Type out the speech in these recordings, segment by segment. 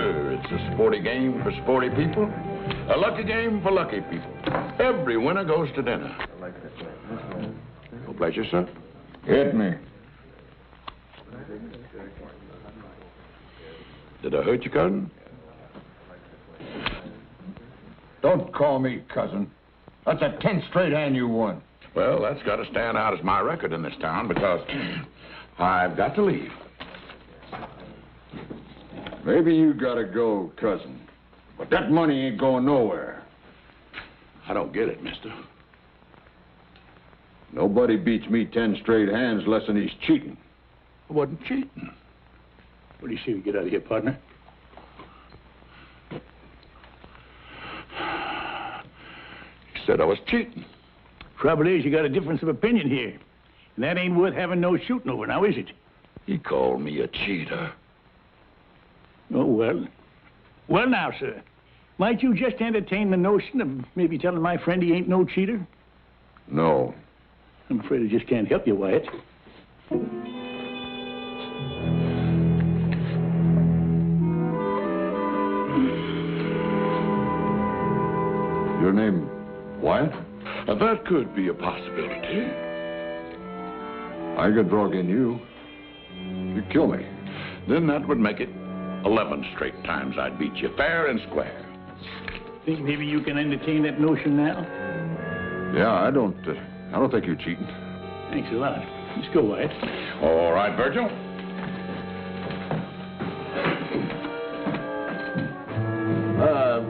Sure, it's a sporty game for sporty people. A lucky game for lucky people. Every winner goes to dinner. No pleasure, sir. Hit me. Did I hurt you, cousin? Don't call me cousin. That's a 10 straight hand you won. Well, that's got to stand out as my record in this town because I've got to leave. Maybe you gotta go, cousin. But that money ain't going nowhere. I don't get it, mister. Nobody beats me 10 straight hands less than he's cheating. I wasn't cheating. What do you say we get out of here, partner? He said I was cheating. Trouble is, you got a difference of opinion here. And that ain't worth having no shooting over, now is it? He called me a cheater. Oh, well. Well, now, sir, might you just entertain the notion of maybe telling my friend he ain't no cheater? No. I'm afraid I just can't help you, Wyatt. Your name, Wyatt? That could be a possibility. I could drug in you. You'd kill me. Then that would make it 11 straight times I'd beat you, fair and square. Think maybe you can entertain that notion now? Yeah, I don't think you're cheating. Thanks a lot. Let's go, Wyatt. All right, Virgil.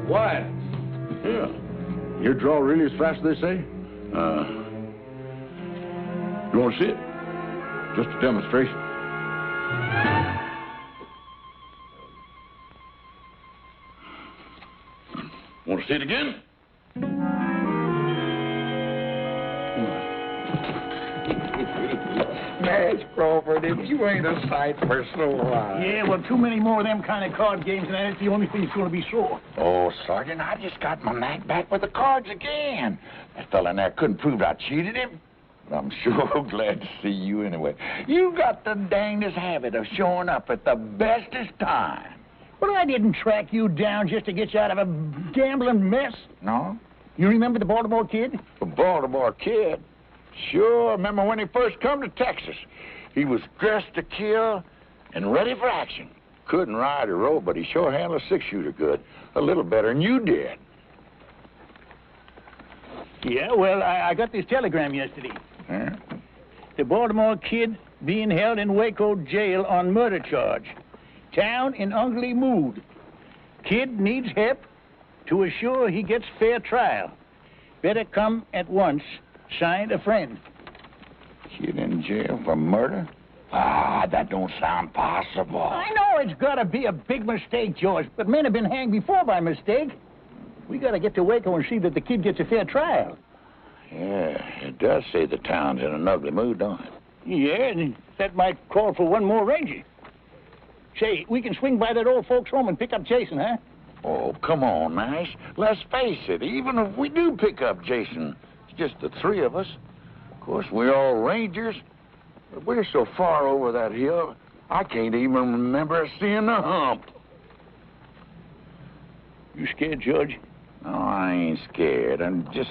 Wyatt. Yeah. You draw really as fast as they say? You want to see it? Just a demonstration. Want to see it again? Madge Crawford, if you ain't a sight personal alive. Yeah, well, too many more of them kind of card games, and that's the only thing that's going to be sore. Oh, Sergeant, I just got my knack back with the cards again. That fella in there couldn't prove I cheated him. But I'm sure glad to see you anyway. You got the dangest habit of showing up at the bestest time. Well, I didn't track you down just to get you out of a gambling mess. No? You remember the Baltimore Kid? The Baltimore Kid? Sure, remember when he first come to Texas. He was dressed to kill and ready for action. Couldn't ride or row, but he sure handled a six-shooter good. A little better than you did. Yeah, well, I got this telegram yesterday. Huh? The Baltimore Kid being held in Waco jail on murder charge. Town in ugly mood. Kid needs help to assure he gets fair trial. Better come at once. Signed, a friend. Kid in jail for murder? Ah, that don't sound possible. I know it's got to be a big mistake, George, but men have been hanged before by mistake. We got to get to Waco and see that the kid gets a fair trial. Yeah, it does say the town's in an ugly mood, don't it? Yeah, and that might call for one more ranger. Say, we can swing by that old folks' home and pick up Jason, huh? Oh, come on, Nash. Let's face it, even if we do pick up Jason, it's just the three of us. Of course, we're all rangers, but we're so far over that hill, I can't even remember seeing the hump. You scared, George? No, I ain't scared. I'm just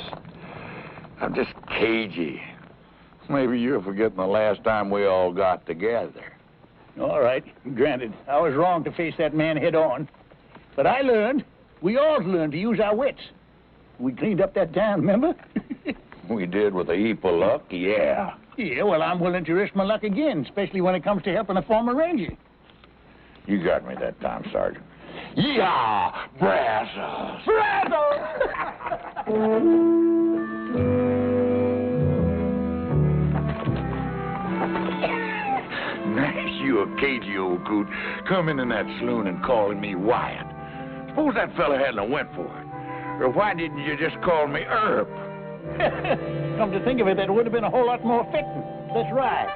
cagey. Maybe you're forgetting the last time we all got together. All right, granted. I was wrong to face that man head on. But I learned, we all learned to use our wits. We cleaned up that town, remember? We did with a heap of luck, yeah. Yeah, well, I'm willing to risk my luck again, especially when it comes to helping a former ranger. You got me that time, Sergeant. Yeah, Brazzles! Nash, you a cagey old coot, coming in that saloon and calling me Wyatt. Suppose that fella hadn't went for it. Or why didn't you just call me Earp? Come to think of it, that would have been a whole lot more fitting. That's right.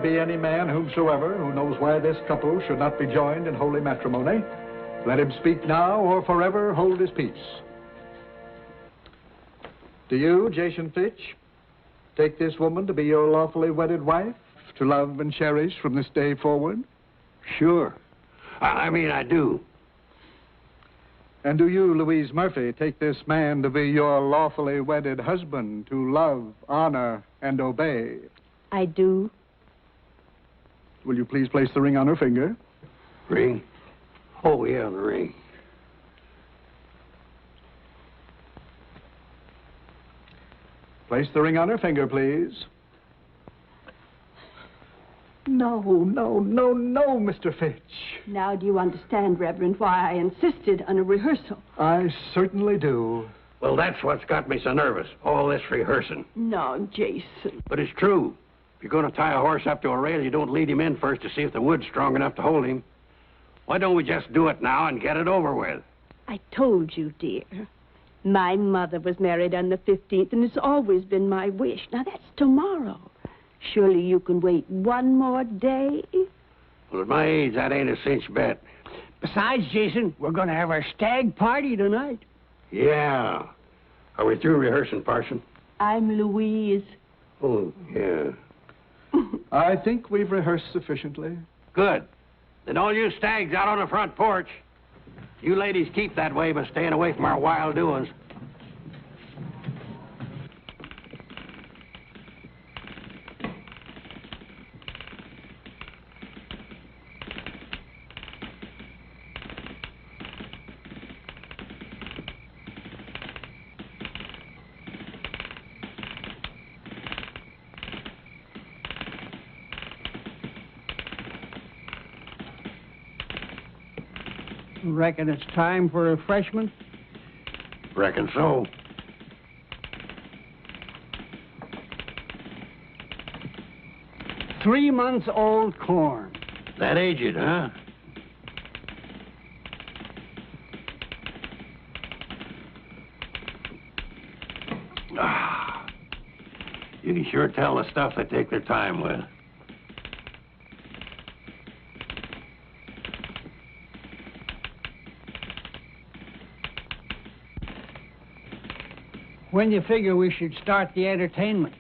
be any man whomsoever who knows why this couple should not be joined in holy matrimony, let him speak now or forever hold his peace. Do you, Jason Fitch, take this woman to be your lawfully wedded wife, to love and cherish from this day forward? Sure. I mean, I do. And do you, Louise Murphy, take this man to be your lawfully wedded husband, to love, honor, and obey? I do. Will you please place the ring on her finger? Ring? Oh, yeah, the ring. Place the ring on her finger, please. No, Mr. Fitch. Now do you understand, Reverend, why I insisted on a rehearsal? I certainly do. Well, that's what's got me so nervous, all this rehearsing. No, Jason. But it's true. If you're going to tie a horse up to a rail, you don't lead him in first to see if the wood's strong enough to hold him. Why don't we just do it now and get it over with? I told you, dear. My mother was married on the 15th, and it's always been my wish. Now, that's tomorrow. Surely you can wait one more day? Well, at my age, that ain't a cinch bet. Besides, Jason, we're going to have our stag party tonight. Yeah. Are we through rehearsing, Parson? I'm Louise. Oh, yeah. I think we've rehearsed sufficiently. Good. Then all you stags out on the front porch. You ladies keep that way by staying away from our wild doings. Reckon it's time for refreshment? Reckon so. Three-month-old corn. That aged, huh? Ah, you can sure tell the stuff they take their time with. When you figure we should start the entertainment?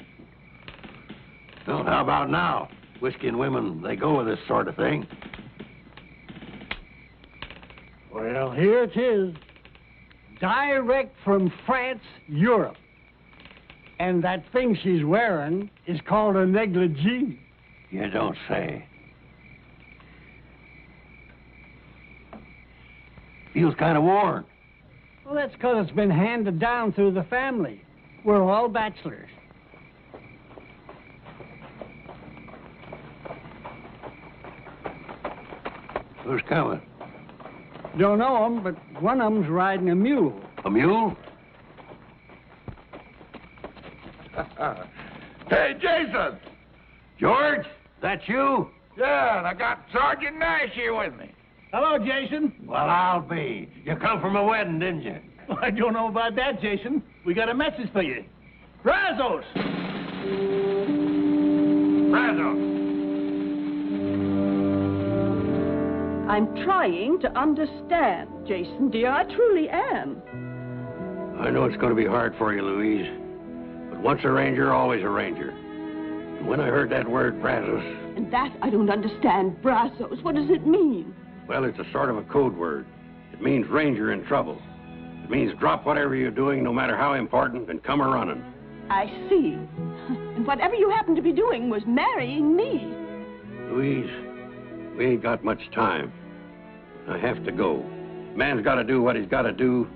Well, how about now? Whiskey and women, they go with this sort of thing. Well, here it is. Direct from France, Europe. And that thing she's wearing is called a negligee. You don't say. Feels kind of worn. Well, that's because it's been handed down through the family. We're all bachelors. Who's coming? Don't know 'em, but one of 'em's riding a mule. A mule? Hey, Jason! George, that you? Yeah, and I got Sergeant Nash here with me. Hello, Jason. Well, I'll be. You come from a wedding, didn't you? Well, I don't know about that, Jason. We got a message for you. Brazos! Brazos! I'm trying to understand, Jason, dear. I truly am. I know it's going to be hard for you, Louise. But once a ranger, always a ranger. And when I heard that word, Brazos... And that I don't understand. Brazos, what does it mean? Well, it's a sort of a code word. It means ranger in trouble. It means drop whatever you're doing, no matter how important, and come a-running. I see. And whatever you happen to be doing was marrying me. Louise, we ain't got much time. I have to go. Man's got to do what he's got to do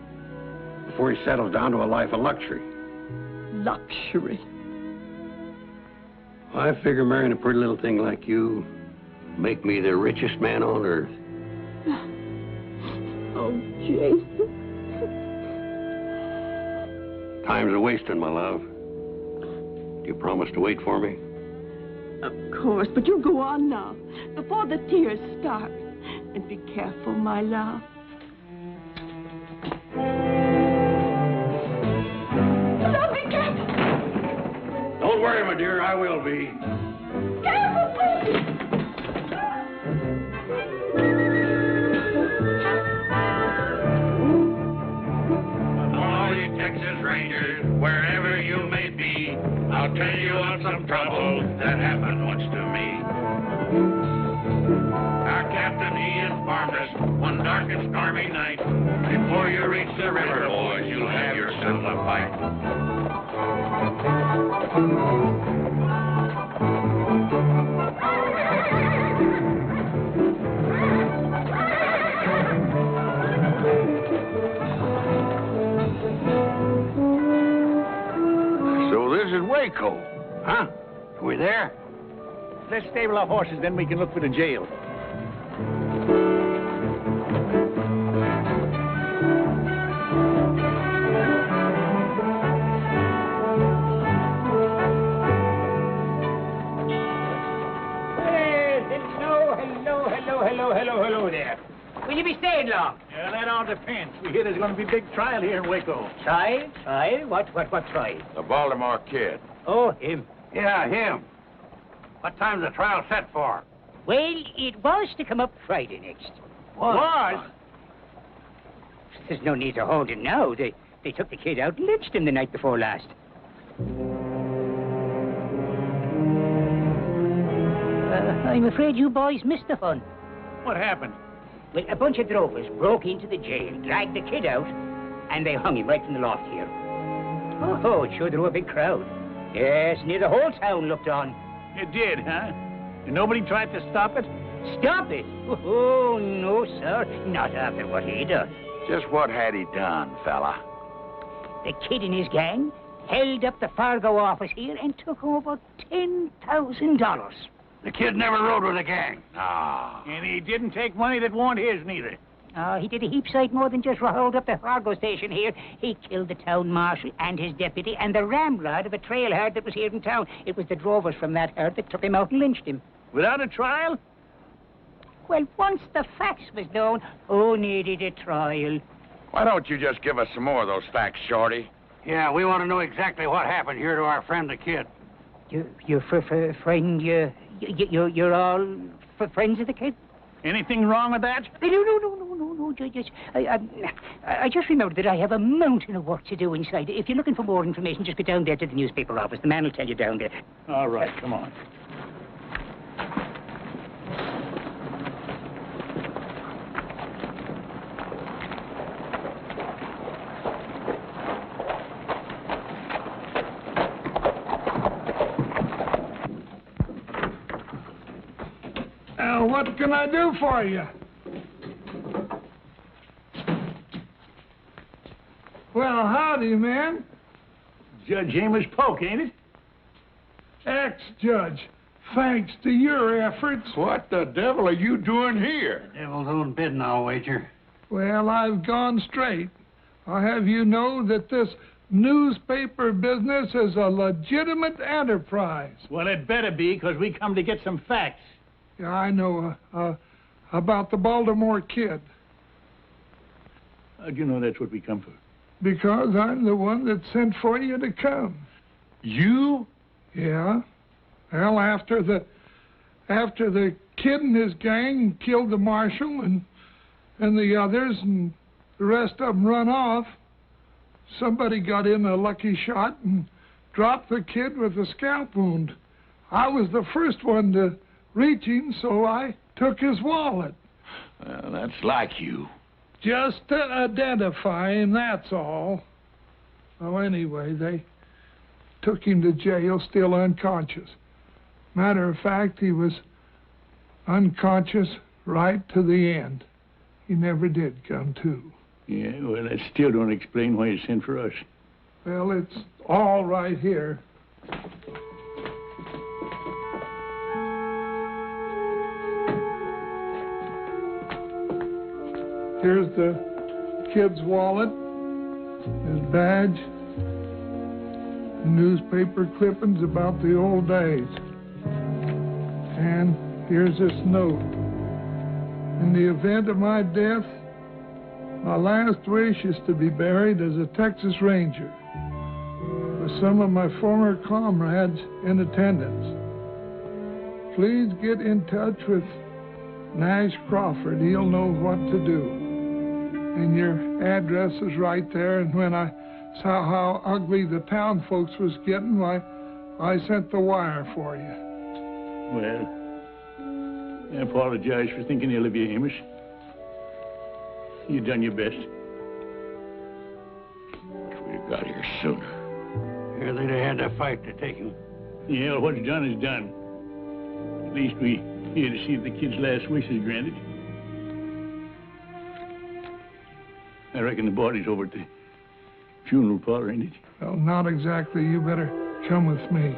before he settles down to a life of luxury. Luxury. I figure marrying a pretty little thing like you make me the richest man on earth. Oh, Jason. Time's a-wasting, my love. Do you promise to wait for me? Of course, but you go on now, before the tears start. And be careful, my love. Don't be careful! Don't worry, my dear, I will be. Careful, please! strangers, wherever you may be, I'll tell you of some trouble that happened once to me. Our captain, he informed us one dark and stormy night, before you reach the river, boys, you'll have yourself a fight. So this is Waco, huh? Are we there? Let's stable our horses, then we can look for the jail. Hello there. Will you be staying long? Yeah, that all depends. We hear there's going to be a big trial here in Waco. Trial? Trial? What trial? The Baltimore Kid. Oh, him. Yeah, him. What time's the trial set for? Well, it was to come up Friday next. Was? There's no need to hold him now. They took the kid out and lynched him the night before last. I'm afraid you boys missed the fun. What happened? Well, a bunch of drovers broke into the jail, dragged the kid out, and they hung him right from the loft here. Oh, it sure drew a big crowd. Yes, near the whole town looked on. It did, huh? And nobody tried to stop it? Stop it? Oh, no, sir. Not after what he done. Just what had he done, fella? The kid and his gang held up the Fargo office here and took over $10,000. The kid never rode with a gang. Ah. And he didn't take money that wasn't his, neither. He did a heap sight more than just hold up the Fargo station here. He killed the town marshal and his deputy and the ramrod of a trail herd that was here in town. It was the drovers from that herd that took him out and lynched him. Without a trial? Well, once the facts was known, who needed a trial? Why don't you just give us some more of those facts, Shorty? Yeah, we want to know exactly what happened here to our friend the kid. Your friend, you're all friends of the kid? Anything wrong with that? No, Judge. I just remembered that I have a mountain of work to do inside. If you're looking for more information, just go down there to the newspaper office. The man will tell you down there. All right, come on. What can I do for you? Well, howdy, man. Judge Amos Polk, ain't it? Ex-judge, thanks to your efforts. What the devil are you doing here? Devil's own bidding, I'll wager. Well, I've gone straight. I'll have you know that this newspaper business is a legitimate enterprise. Well, it better be, because we come to get some facts. Yeah, I know about the Baltimore Kid. How'd you know that's what we come for? Because I'm the one that sent for you to come. You? Yeah. Well, after the kid and his gang killed the marshal and the others, and the rest of them run off, somebody got in a lucky shot and dropped the kid with a scalp wound. I was the first one to reach him, so I took his wallet. Well, that's like you. Just to identify him, that's all. Oh, anyway, they took him to jail still unconscious. Matter of fact, he was unconscious right to the end. He never did come to. Yeah, well, that still don't explain why you sent for us. Well, it's all right here. Here's the kid's wallet, his badge, newspaper clippings about the old days. And here's this note. In the event of my death, my last wish is to be buried as a Texas Ranger with some of my former comrades in attendance. Please get in touch with Nash Crawford. He'll know what to do. And your address is right there, and when I saw how ugly the town folks was getting, why, I sent the wire for you. Well, I apologize for thinking ill of you, Amos. You done your best. If we'd got here sooner. Yeah, they'd have had to fight to take him. Yeah, well, what's done is done. At least we here to see if the kid's last wish is granted. I reckon the body's over at the funeral parlor, ain't it? Well, not exactly. You better come with me.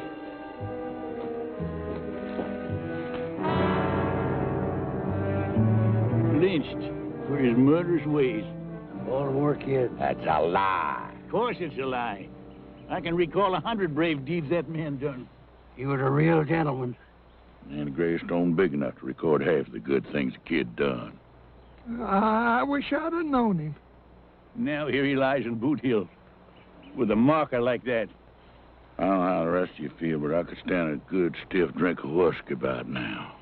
Lynched for his murderous ways. Baltimore kid. That's a lie. Of course it's a lie. I can recall 100 brave deeds that man done. He was a real gentleman. And a gravestone big enough to record half the good things the kid done. I wish I'd have known him. Now here he lies in Boot Hill with a marker like that. I don't know how the rest of you feel, but I could stand a good stiff drink of whiskey about now.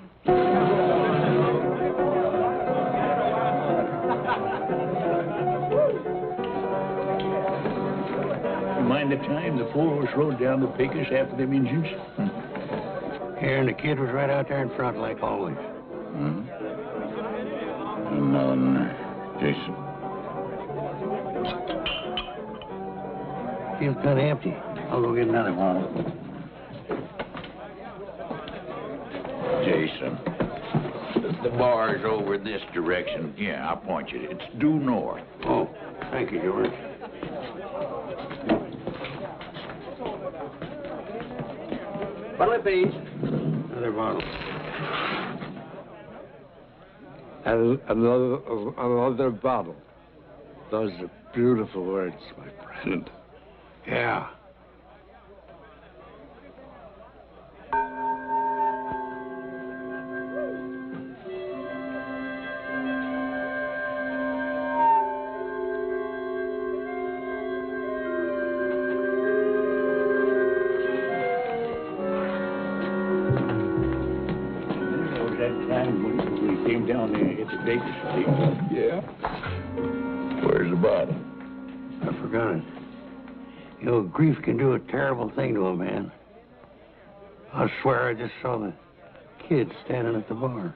You mind the time the four of us rode down the Pecos after them Injuns? Here, and the kid was right out there in front, like always. And Jason. Feels kind of empty. I'll go get another one. Jason, the bar's over this direction. Yeah, I'll point you. It's due north. Oh, thank you, George. What'll it be? Another bottle. Another bottle. Those are beautiful words, my friend. Yeah. We came down there at the Pecos. Yeah. Where's the bottle? I forgot it. You know, grief can do a terrible thing to a man. I swear I just saw the kid standing at the bar.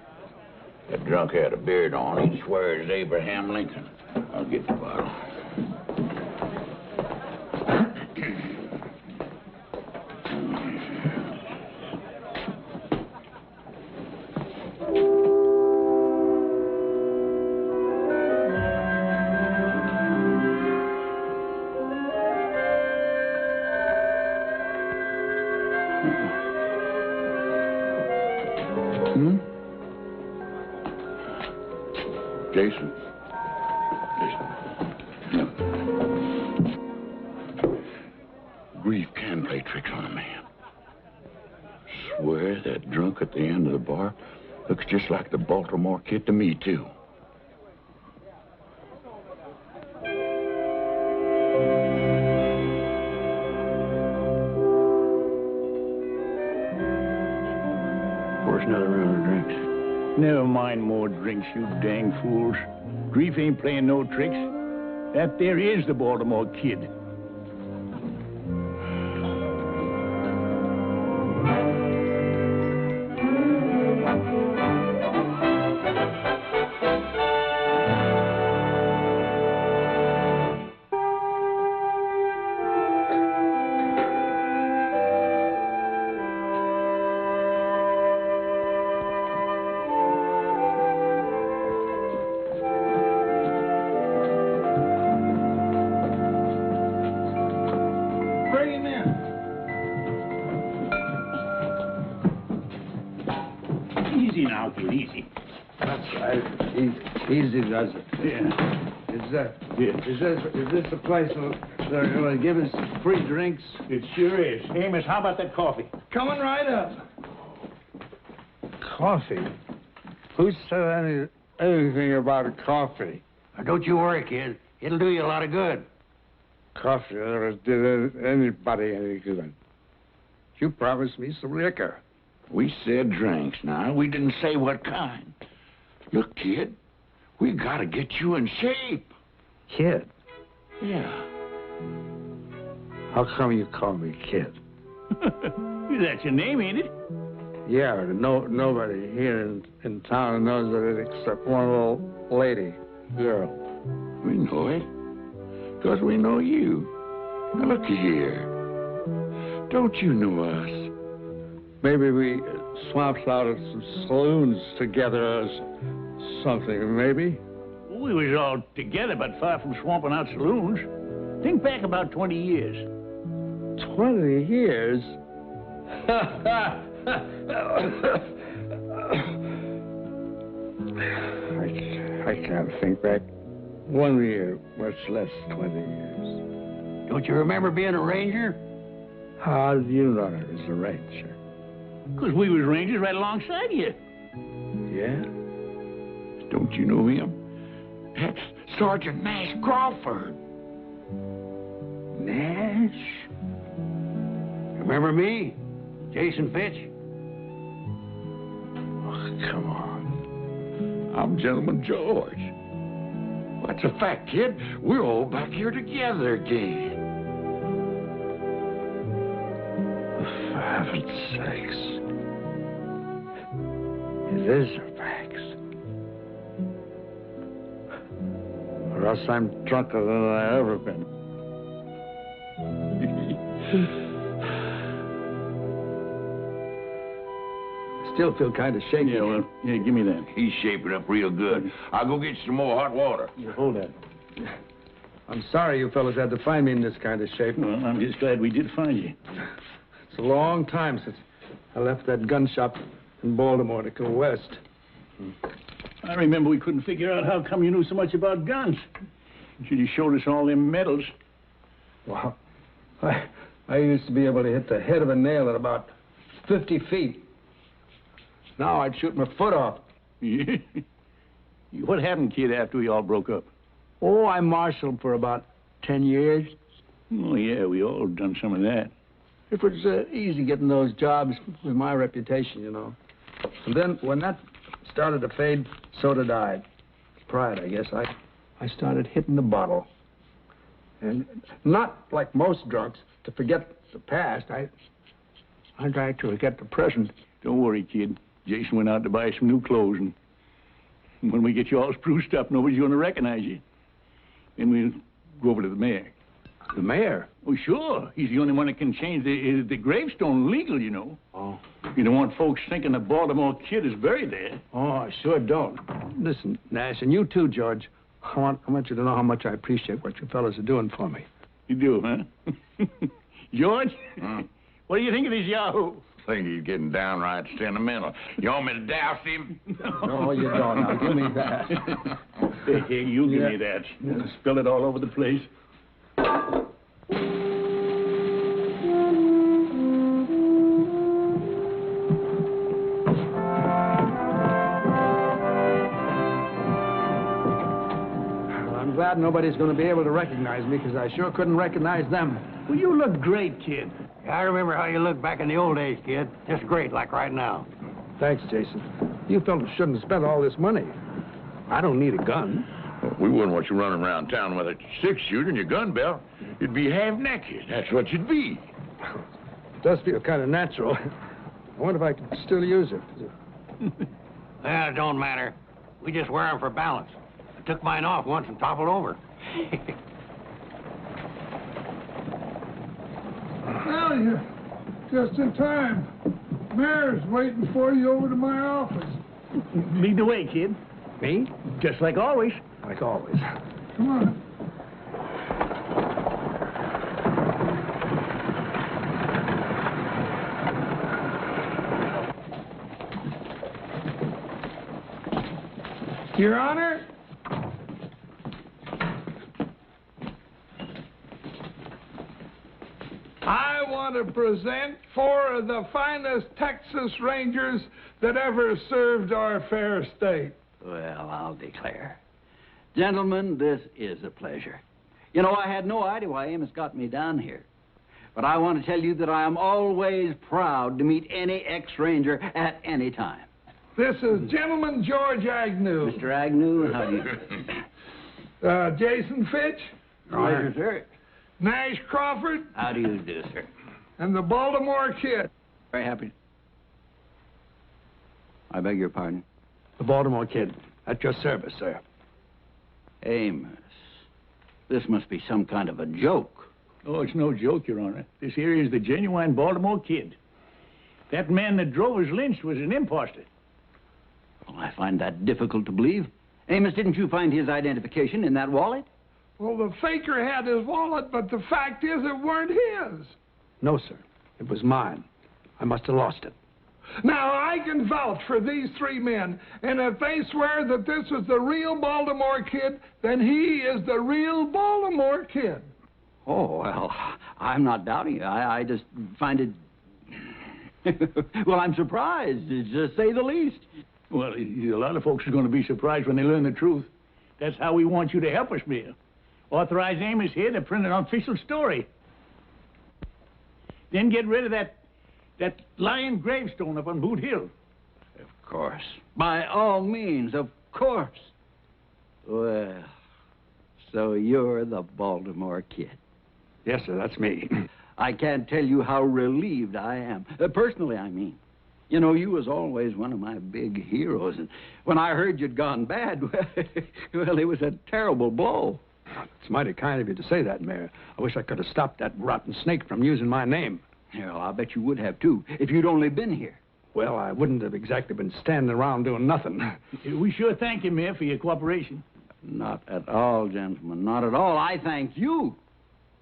That drunk had a beard on. He'd swear it's Abraham Lincoln. I'll get the bottle. Jason. Grief can play tricks on a man. Swear that drunk at the end of the bar looks just like the Baltimore kid to me, too. Pour us another round of drinks. Never mind more drinks, you dang fools. Grief ain't playing no tricks. That there is the Baltimore kid. Easy now, kid, easy. That's right. Easy does it. Yeah. Is this the place where they're going to give us free drinks? It sure is. Amos, how about that coffee? Coming right up. Coffee? Who said anything about a coffee? Now, don't you worry, kid. It'll do you a lot of good. Coffee never did anybody any good. You promised me some liquor. We said drinks now. We didn't say what kind. Look, kid, we gotta get you in shape. Kid? Yeah. How come you call me kid? That's your name, ain't it? Yeah, but nobody here in town knows it except one little lady, girl. We know it. Because we know you. Now, looky here. Don't you know us? Maybe we swapped out at some saloons together or something, maybe? We was all together, but far from swamping out saloons. Think back about 20 years. 20 years? I can't think back 1 year, much less 20 years. Don't you remember being a ranger? How do you know I was a ranger? Because we was rangers right alongside you. Yeah? Don't you know him? That's Sergeant Nash Crawford. Nash? Remember me? Jason Fitch? Oh, come on. I'm Gentleman George. That's a fact, kid. We're all back here together again. For heaven's sakes. It is a fact. Or else I'm drunker than I've ever been. Still feel kind of shaky. Yeah, well, give me that. He's shaping up real good. I'll go get you some more hot water. You hold that. I'm sorry you fellas had to find me in this kind of shape. Well, I'm just glad we did find you. It's a long time since I left that gun shop in Baltimore to go west. I remember we couldn't figure out how come you knew so much about guns. You should have showed us all them medals. Well, I used to be able to hit the head of a nail at about 50 feet. Now I'd shoot my foot off. What happened, kid, after we all broke up? Oh, I marshaled for about 10 years. Oh, yeah, we all done some of that. It was easy getting those jobs with my reputation, you know. And then when that started to fade, so did I. Pride, I guess. I started hitting the bottle. And not like most drunks, to forget the past. I tried to forget the present. Don't worry, kid. Jason went out to buy some new clothes, and when we get you all spruced up, nobody's going to recognize you. Then we'll go over to the mayor. The mayor? Oh, sure. He's the only one that can change the gravestone legal, you know. Oh. You don't want folks thinking the Baltimore kid is buried there. Oh, I sure don't. Listen, Nash, and you too, George. I want you to know how much I appreciate what you fellas are doing for me. You do, huh? George? What do you think of this yahoo? I think he's getting downright sentimental. You want me to douse him? No, you don't. Now, give me that. Hey, you give me that. Spill it all over the place. I'm glad nobody's going to be able to recognize me, because I sure couldn't recognize them. Well, you look great, kid. I remember how you looked back in the old days, kid. Just great, like right now. Thanks, Jason. You fellas shouldn't have spent all this money. I don't need a gun. Well, we wouldn't want you running around town with a six-shooter and your gun belt. You'd be half-naked. That's what you'd be. It does feel kind of natural. I wonder if I could still use it. Well, it don't matter. We just wear them for balance. I took mine off once and toppled over. Well, you're just in time. Mayor's waiting for you over to my office. Lead the way, kid. Me? Just like always. Like always. Come on. Your Honor, I want to present 4 of the finest Texas Rangers that ever served our fair state. Well, I'll declare. Gentlemen, this is a pleasure. You know, I had no idea why Amos got me down here. But I want to tell you that I am always proud to meet any ex-Ranger at any time. This is Gentleman George Agnew. Mr. Agnew, how do you... Jason Fitch. Pleasure, sir. Nash Crawford, How do you do, sir? and the Baltimore Kid. Very happy. I beg your pardon? The Baltimore Kid. At your service, sir. Amos, this must be some kind of a joke. Oh, it's no joke, Your Honor. This here is the genuine Baltimore Kid. That man that drove us lynched was an imposter. Well, I find that difficult to believe. Amos, didn't you find his identification in that wallet? Well, the faker had his wallet, but the fact is it weren't his. No, sir. It was mine. I must have lost it. Now, I can vouch for these three men, and if they swear that this is the real Baltimore Kid, then he is the real Baltimore Kid. Oh, well, I'm not doubting it. I just find it... well, I'm surprised, to say the least. Well, a lot of folks are going to be surprised when they learn the truth. That's how we want you to help us, Mayor. Authorize Amos here to print an official story. Then get rid of that lying gravestone up on Boot Hill. Of course. By all means, of course. Well, so you're the Baltimore Kid. Yes, sir, that's me. I can't tell you how relieved I am. Personally, I mean. You know, you was always one of my big heroes, and when I heard you'd gone bad, well, it was a terrible blow. It's mighty kind of you to say that, Mayor. I wish I could have stopped that rotten snake from using my name. Yeah, well, I'll bet you would have, too, if you'd only been here. Well, I wouldn't have exactly been standing around doing nothing. We sure thank you, Mayor, for your cooperation. Not at all, gentlemen, not at all. I thank you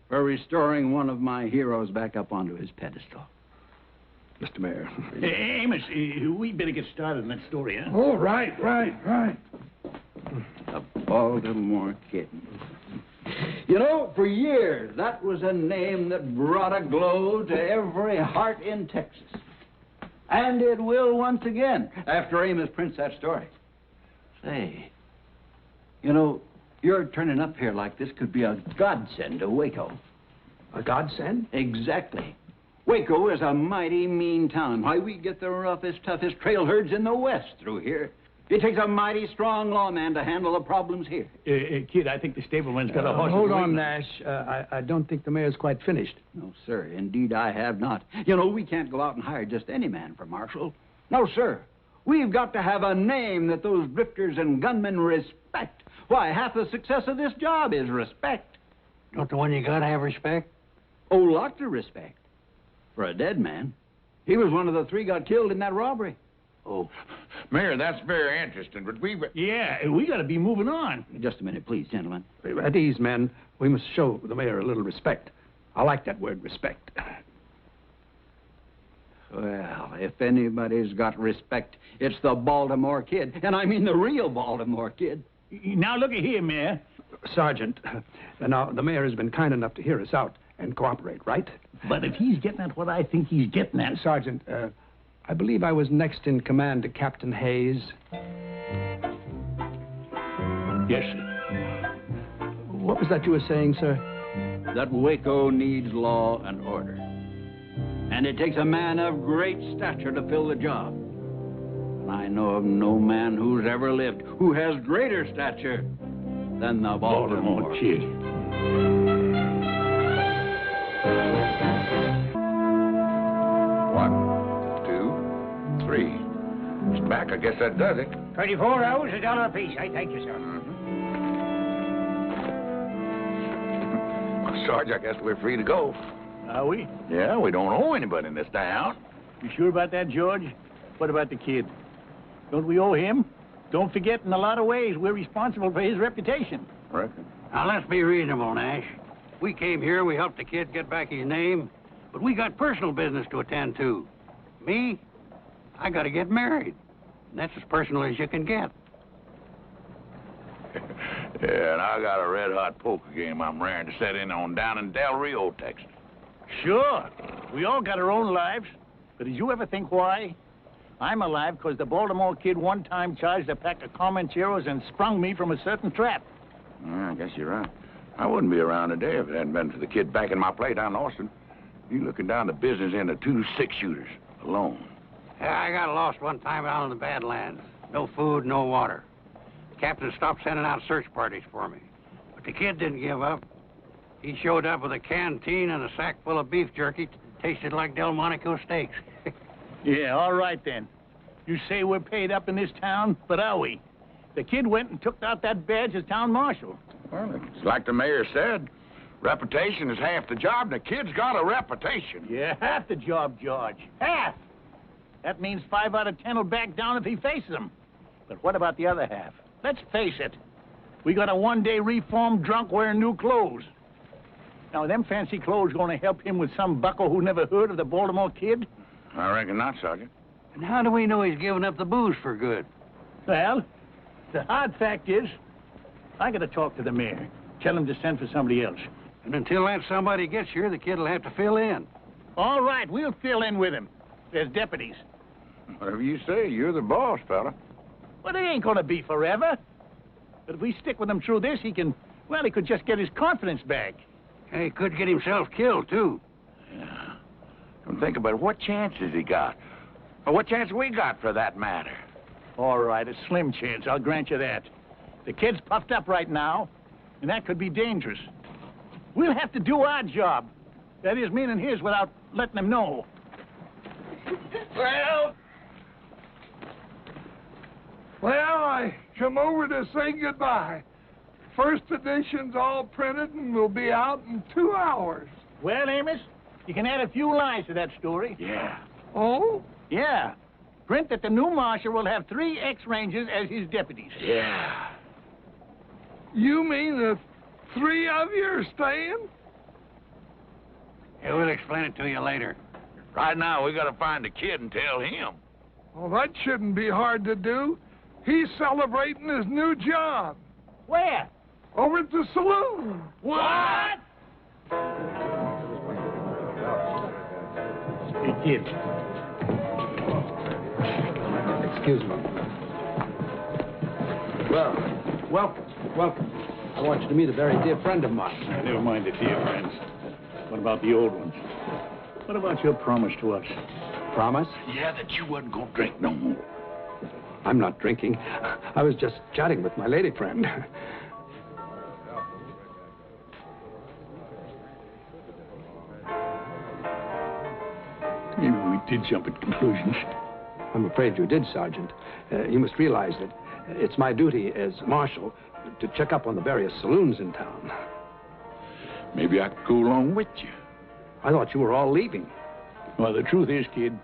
for restoring one of my heroes back up onto his pedestal. Mr. Mayor. Hey, Amos, we better get started on that story, huh? Oh, right. The Baltimore Kid. You know, for years, that was a name that brought a glow to every heart in Texas. And it will once again, after Amos prints that story. Say, you know, your turning up here like this could be a godsend to Waco. A godsend? Exactly. Waco is a mighty mean town. Why, we get the roughest, toughest trail herds in the West through here. It takes a mighty strong lawman to handle the problems here. Kid, I think the stableman's got a horse. Hold on, Nash. I don't think the mayor's quite finished. No, sir. Indeed, I have not. You know, we can't go out and hire just any man for marshal. No, sir. We've got to have a name that those drifters and gunmen respect. Why, half the success of this job is respect. Don't the one you gotta have respect? Oh, lots of respect. For a dead man. He was one of the three got killed in that robbery. Oh, Mayor, that's very interesting, but Yeah, we got to be moving on. Just a minute, please, gentlemen. At ease, men. We must show the mayor a little respect. I like that word, respect. Well, if anybody's got respect, it's the Baltimore Kid. And I mean the real Baltimore Kid. Now, look at here, Mayor. Sergeant, now, the mayor has been kind enough to hear us out and cooperate, right? But if he's getting at what I think he's getting at... Sergeant, I believe I was next in command to Captain Hayes. Yes, sir. What was that you were saying, sir? That Waco needs law and order. And it takes a man of great stature to fill the job. And I know of no man who's ever lived who has greater stature than the Baltimore Kid. One, two, three. It's back. I guess that does it. 24 hours, $1 apiece. I thank you, sir. Well, Sarge, I guess we're free to go. Are we? Yeah, we don't owe anybody in this town. You sure about that, George? What about the kid? Don't we owe him? Don't forget, in a lot of ways, we're responsible for his reputation. I reckon. Now, let's be reasonable, Nash. We came here, we helped the kid get back his name, but we got personal business to attend to. Me, I gotta get married. And that's as personal as you can get. Yeah, and I got a red-hot poker game I'm raring to set in on down in Del Rio, Texas. Sure. We all got our own lives. But did you ever think why? I'm alive because the Baltimore Kid one time charged a pack of Comancheros and sprung me from a certain trap. I guess you're right. I wouldn't be around today if it hadn't been for the kid backing my play down in Austin. You looking down the business end of 2 6-shooters alone. Yeah, I got lost one time out in the Badlands. No food, no water. The captain stopped sending out search parties for me. But the kid didn't give up. He showed up with a canteen and a sack full of beef jerky. Tasted like Delmonico steaks. Yeah, all right then. You say we're paid up in this town, but are we? The kid went and took out that badge as town marshal. Well, it's like the mayor said. Reputation is half the job, and the kid's got a reputation. Yeah, half the job, George. Half! That means 5 out of 10 will back down if he faces them. But what about the other half? Let's face it. We got a one-day reformed drunk wearing new clothes. Now, are them fancy clothes going to help him with some bucko who never heard of the Baltimore Kid? I reckon not, Sergeant. And how do we know he's giving up the booze for good? Well, the hard fact is, I got to talk to the mayor. Tell him to send for somebody else. And until that somebody gets here, the kid will have to fill in. All right, we'll fill in with him. There's deputies. Whatever you say, you're the boss, fella. Well, it ain't going to be forever. But if we stick with him through this, he could just get his confidence back. And he could get himself killed, too. Yeah. Come think about it. What chance has he got? Or what chance we got, for that matter? All right, a slim chance, I'll grant you that. The kid's puffed up right now, and that could be dangerous. We'll have to do our job. That is, meaning his, without letting him know. Well, I come over to say goodbye. First edition's all printed and will be out in 2 hours. Well, Amos, you can add a few lines to that story. Yeah. Oh? Yeah. Print that the new marshal will have 3 ex-rangers as his deputies. Yeah. You mean the 3 of you are staying? Yeah, we'll explain it to you later. Right now, we got to find the kid and tell him. Well, that shouldn't be hard to do. He's celebrating his new job. Where? Over at the saloon. What? Hey, kid. Excuse me. Well, welcome. I want you to meet a very dear friend of mine. Never mind the dear friends. What about the old ones? What about your promise to us? Promise? Yeah, that you wasn't going to drink no more. I'm not drinking. I was just chatting with my lady friend. Maybe we did jump at conclusions. I'm afraid you did, Sergeant. You must realize that it's my duty as marshal to check up on the various saloons in town. Maybe I could go along with you. I thought you were all leaving. Well, the truth is, kid,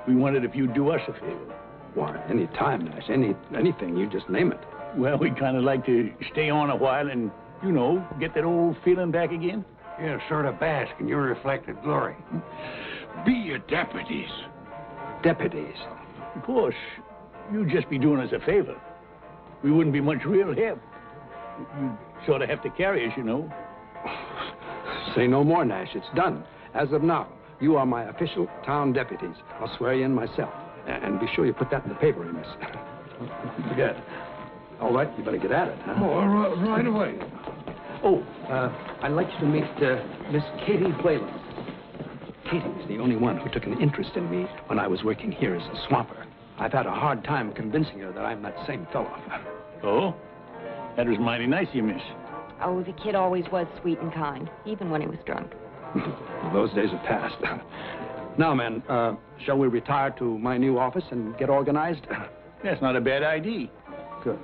we wondered if you'd do us a favor. Why, any time, Nash. Anything. You just name it. Well, we'd kind of like to stay on a while and, you know, get that old feeling back again. Yeah, sort of bask in your reflected glory. Be your deputies. Deputies? Of course, you'd just be doing us a favor. We wouldn't be much real help. You'd sort of have to carry us, you know. Say no more, Nash. It's done. As of now, you are my official town deputies. I'll swear you in myself. And be sure you put that in the paper, Amos. Forget. All right, you better get at it, huh? Oh, right away. Oh, I'd like you to meet Miss Katie Whalen. Katie's the only one who took an interest in me when I was working here as a swamper. I've had a hard time convincing her that I'm that same fellow. Oh? That was mighty nice of you, miss. Oh, the kid always was sweet and kind, even when he was drunk. Those days are past. Now, men, shall we retire to my new office and get organized? That's not a bad idea. Good.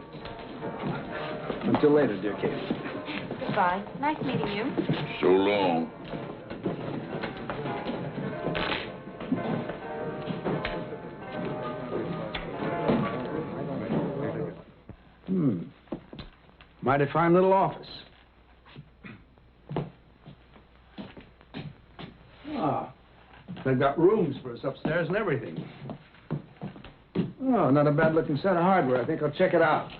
Until later, dear Katie. Goodbye. Nice meeting you. So long. Mighty fine little office. Ah, they've got rooms for us upstairs and everything. Oh, not a bad-looking set of hardware. I think I'll check it out.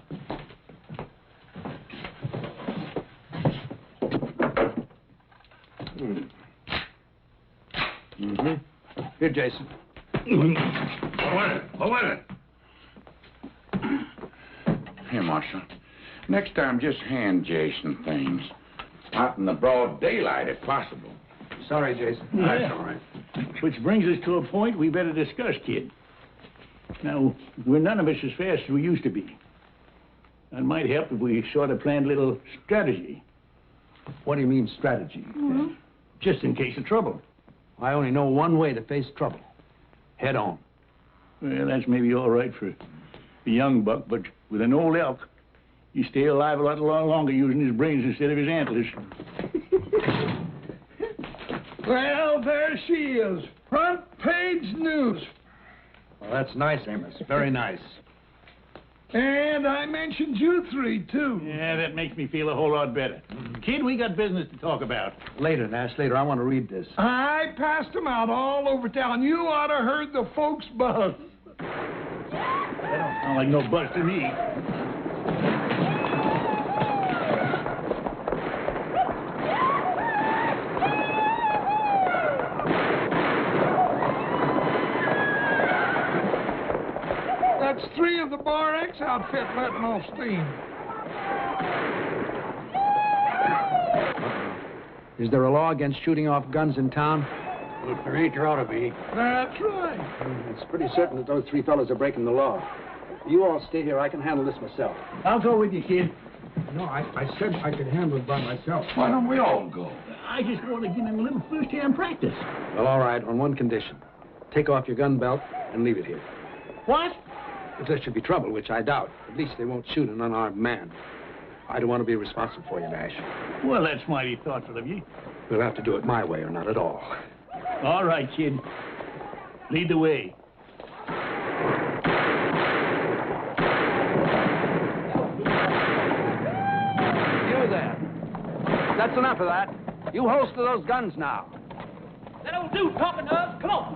Here, Jason. Hold it. Here, Marshal. Next time, just hand Jason things. Out in the broad daylight, if possible. Sorry, Jason. Yeah. That's all right. Which brings us to a point we better discuss, kid. Now, we're none of us as fast as we used to be. It might help if we sort of planned a little strategy. What do you mean, strategy? Just in case of trouble. I only know one way to face trouble. Head on. Well, that's maybe all right for a young buck, but with an old elk, you stay alive a lot longer using his brains instead of his antlers. Well, there she is. Front page news. Well, that's nice, Amos. Very nice. And I mentioned you three, too. Yeah, that makes me feel a whole lot better. Kid, we got business to talk about. Later, Nash, later. I want to read this. I passed them out all over town. You ought to heard the folks buzz. That don't sound like no buzz to me. That's 3 of the Bar X outfit letting off steam. Is there a law against shooting off guns in town? Well, if there ain't, there ought to be. That's right. It's pretty certain that those 3 fellas are breaking the law. You all stay here. I can handle this myself. I'll go with you, kid. No, I said I could handle it by myself. Why don't we all go? I just want to give him a little first-hand practice. Well, all right, on one condition. Take off your gun belt and leave it here. What? If there should be trouble, which I doubt, at least they won't shoot an unarmed man. I don't want to be responsible for you, Nash. Well, that's mighty thoughtful of you. We'll have to do it my way or not at all. All right, kid. Lead the way. You there. That's enough of that. You holster those guns now. That'll do talking to us. Come on.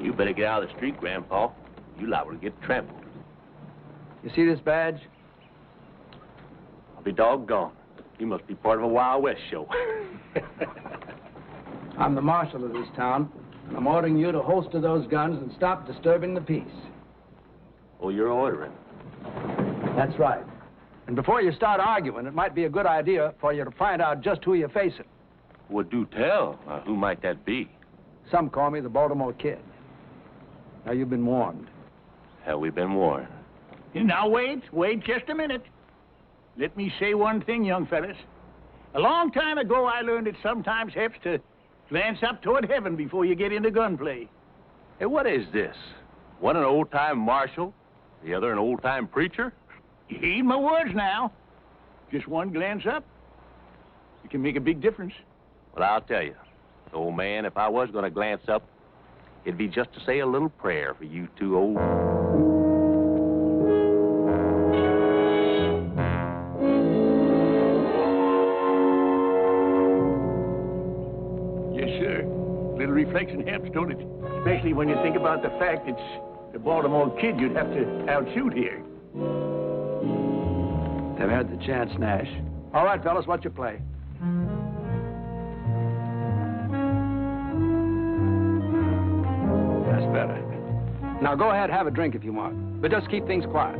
You better get out of the street, Grandpa. You liable to get trampled. You see this badge? I'll be doggone. You must be part of a Wild West show. I'm the marshal of this town, and I'm ordering you to holster those guns and stop disturbing the peace. Oh, you're ordering? That's right. And before you start arguing, it might be a good idea for you to find out just who you're facing. Well, do tell. Who might that be? Some call me the Baltimore Kid. Now, you've been warned. Have we been warned? Now, wait just a minute. Let me say one thing, young fellas. A long time ago, I learned it sometimes helps to glance up toward heaven before you get into gunplay. Hey, what is this? One an old-time marshal, the other an old-time preacher? Heed my words now. Just one glance up, it can make a big difference. Well, I'll tell you, old man, if I was going to glance up, it'd be just to say a little prayer for you two old... Yes, sir. Little reflection helps, don't it? Especially when you think about the fact it's the Baltimore Kid you'd have to outshoot here. They've had the chance, Nash. All right, fellas, what's your play? That's better. Now, go ahead, have a drink if you want. But just keep things quiet.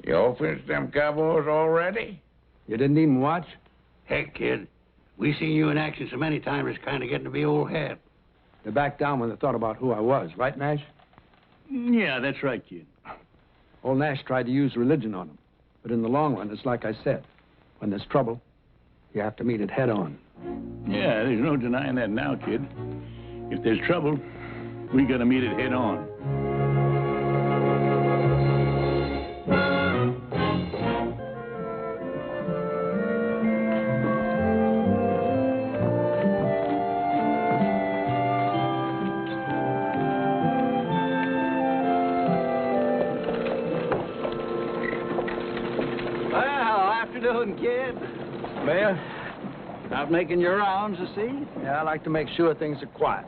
Y'all finished them cowboys already? You didn't even watch? Heck, kid. We seen you in action so many times, it's kind of getting to be old hat. They backed down when they thought about who I was, right, Nash? Yeah, that's right, kid. Old Nash tried to use religion on them. But in the long run, it's like I said. When there's trouble, you have to meet it head on. Yeah, there's no denying that now, kid. If there's trouble, we gotta meet it head on. Kid. Mayor, out making your rounds, I see? Yeah, I like to make sure things are quiet.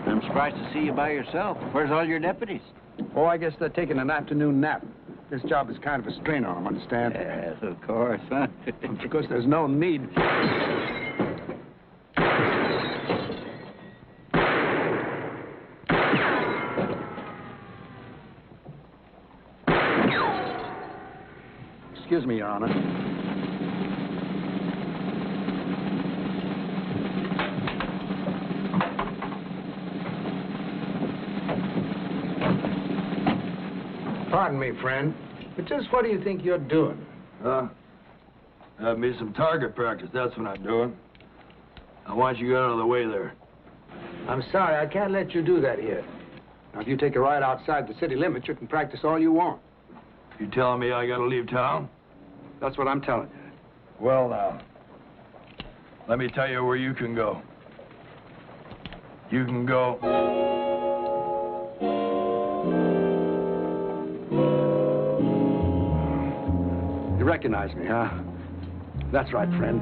I'm surprised to see you by yourself. Where's all your deputies? Oh, I guess they're taking an afternoon nap. This job is kind of a strain on him, understand? Yes, of course, huh? Because there's no need. Excuse me, Your Honor. Pardon me, friend, but just what do you think you're doing? Have me some target practice, that's what I'm doing. I want you out of the way there. I'm sorry, I can't let you do that here. Now, if you take a ride outside the city limits, you can practice all you want. You telling me I gotta leave town? That's what I'm telling you. Well, now, let me tell you where you can go. You can go... You recognize me, huh? That's right, friend.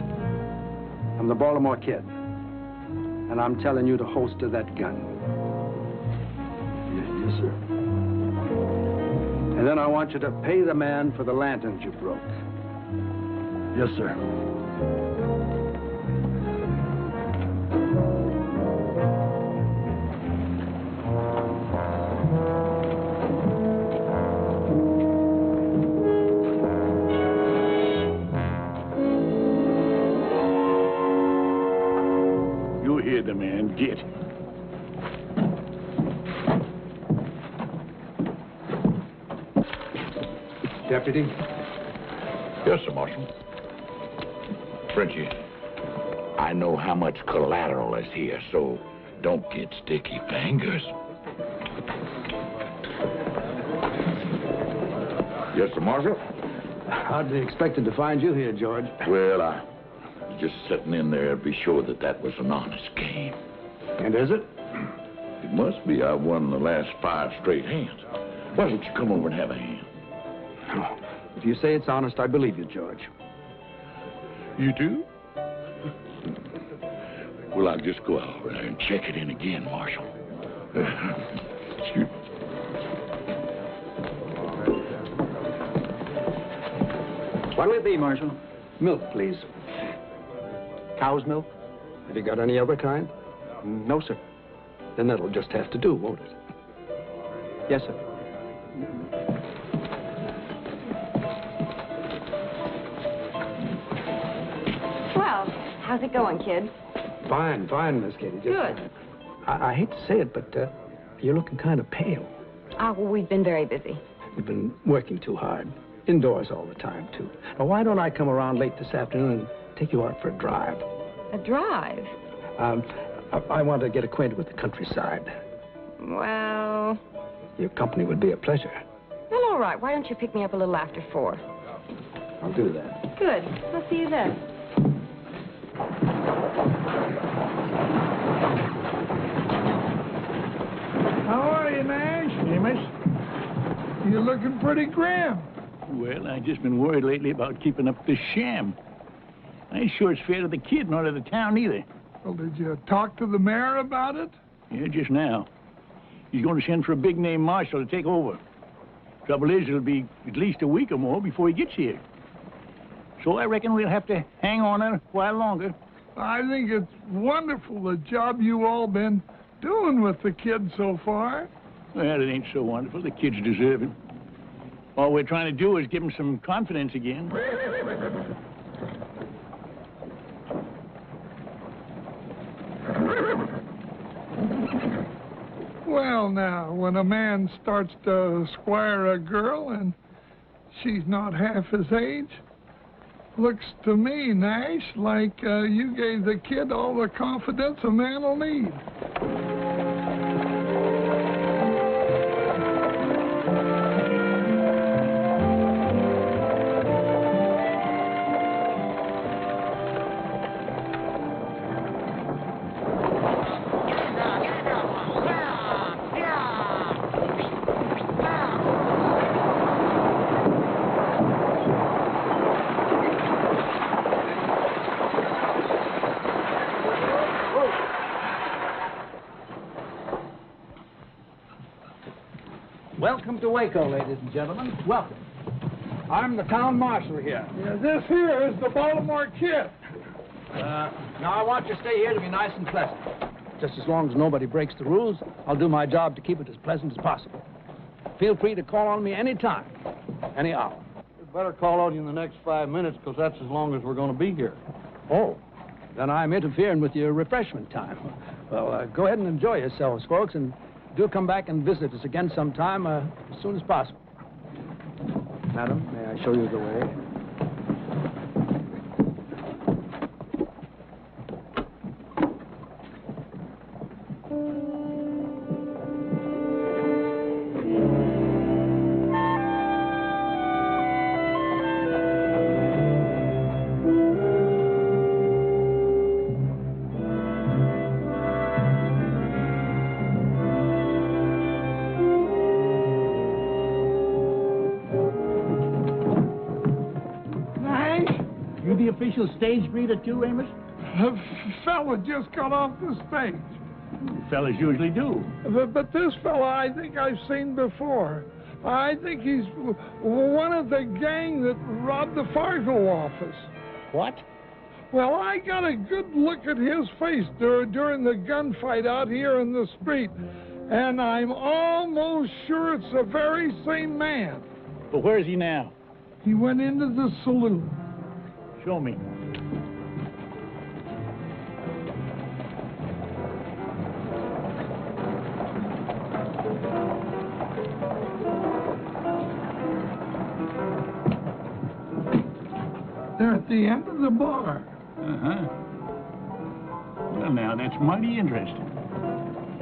I'm the Baltimore Kid. And I'm telling you to holster that gun. Yes, sir. And then I want you to pay the man for the lanterns you broke. Yes, sir. You hear the man. Get. Deputy? Yes, sir, Marshal. Frenchie, I know how much collateral is here, so don't get sticky fingers. Yes, sir, Marshal? Hardly expected to find you here, George. Well, I was just sitting in there to be sure that that was an honest game. And is it? It must be. I won the last 5 straight hands. Why don't you come over and have a hand? Oh, if you say it's honest, I believe you, George. You do? Well, I'll just go out there and check it in again, Marshal. Shoot. What'll it be, Marshal? Milk, please. Cow's milk? Have you got any other kind? No, sir. Then that'll just have to do, won't it? Yes, sir. Well, how's it going, kid? Fine, fine, Miss Katie. Good. I hate to say it, but you're looking kind of pale. Oh, well, we've been very busy. You've been working too hard. Indoors all the time, too. Now, why don't I come around late this afternoon and take you out for a drive? A drive? I want to get acquainted with the countryside. Well... Your company would be a pleasure. Well, all right. Why don't you pick me up a little after 4? I'll do that. Good. I'll see you then. How are you, Nash? Amos? You're looking pretty grim. Well, I've just been worried lately about keeping up this sham. I ain't sure it's fair to the kid nor to the town either. Well, did you talk to the mayor about it? Yeah, just now. He's going to send for a big-name marshal to take over. Trouble is, it'll be at least a week or more before he gets here. So I reckon we'll have to hang on a while longer. I think it's wonderful the job you all been doing with the kid so far. Well, it ain't so wonderful. The kid's deserving. All we're trying to do is give him some confidence again. Well, now, when a man starts to squire a girl and she's not half his age, looks to me, Nash, like you gave the kid all the confidence a man will need. Welcome to Waco, ladies and gentlemen. Welcome. I'm the town marshal here. Yeah, this here is the Baltimore Kid. Now, I want you to stay here to be nice and pleasant. Just as long as nobody breaks the rules, I'll do my job to keep it as pleasant as possible. Feel free to call on me any time, any hour. We'd better call on you in the next 5 minutes, because that's as long as we're going to be here. Oh, then I'm interfering with your refreshment time. Well, go ahead and enjoy yourselves, folks, and do come back and visit us again sometime as soon as possible. Madam, may I show you the way? The official stage breeder too, Amos? The fella just got off the stage. Fellas usually do. But this fella I think I've seen before. I think he's one of the gang that robbed the Fargo office. What? Well, I got a good look at his face during the gunfight out here in the street, and I'm almost sure it's the very same man. But where is he now? He went into the saloon. Show me. They're at the end of the bar. Uh-huh. Well, now, that's mighty interesting.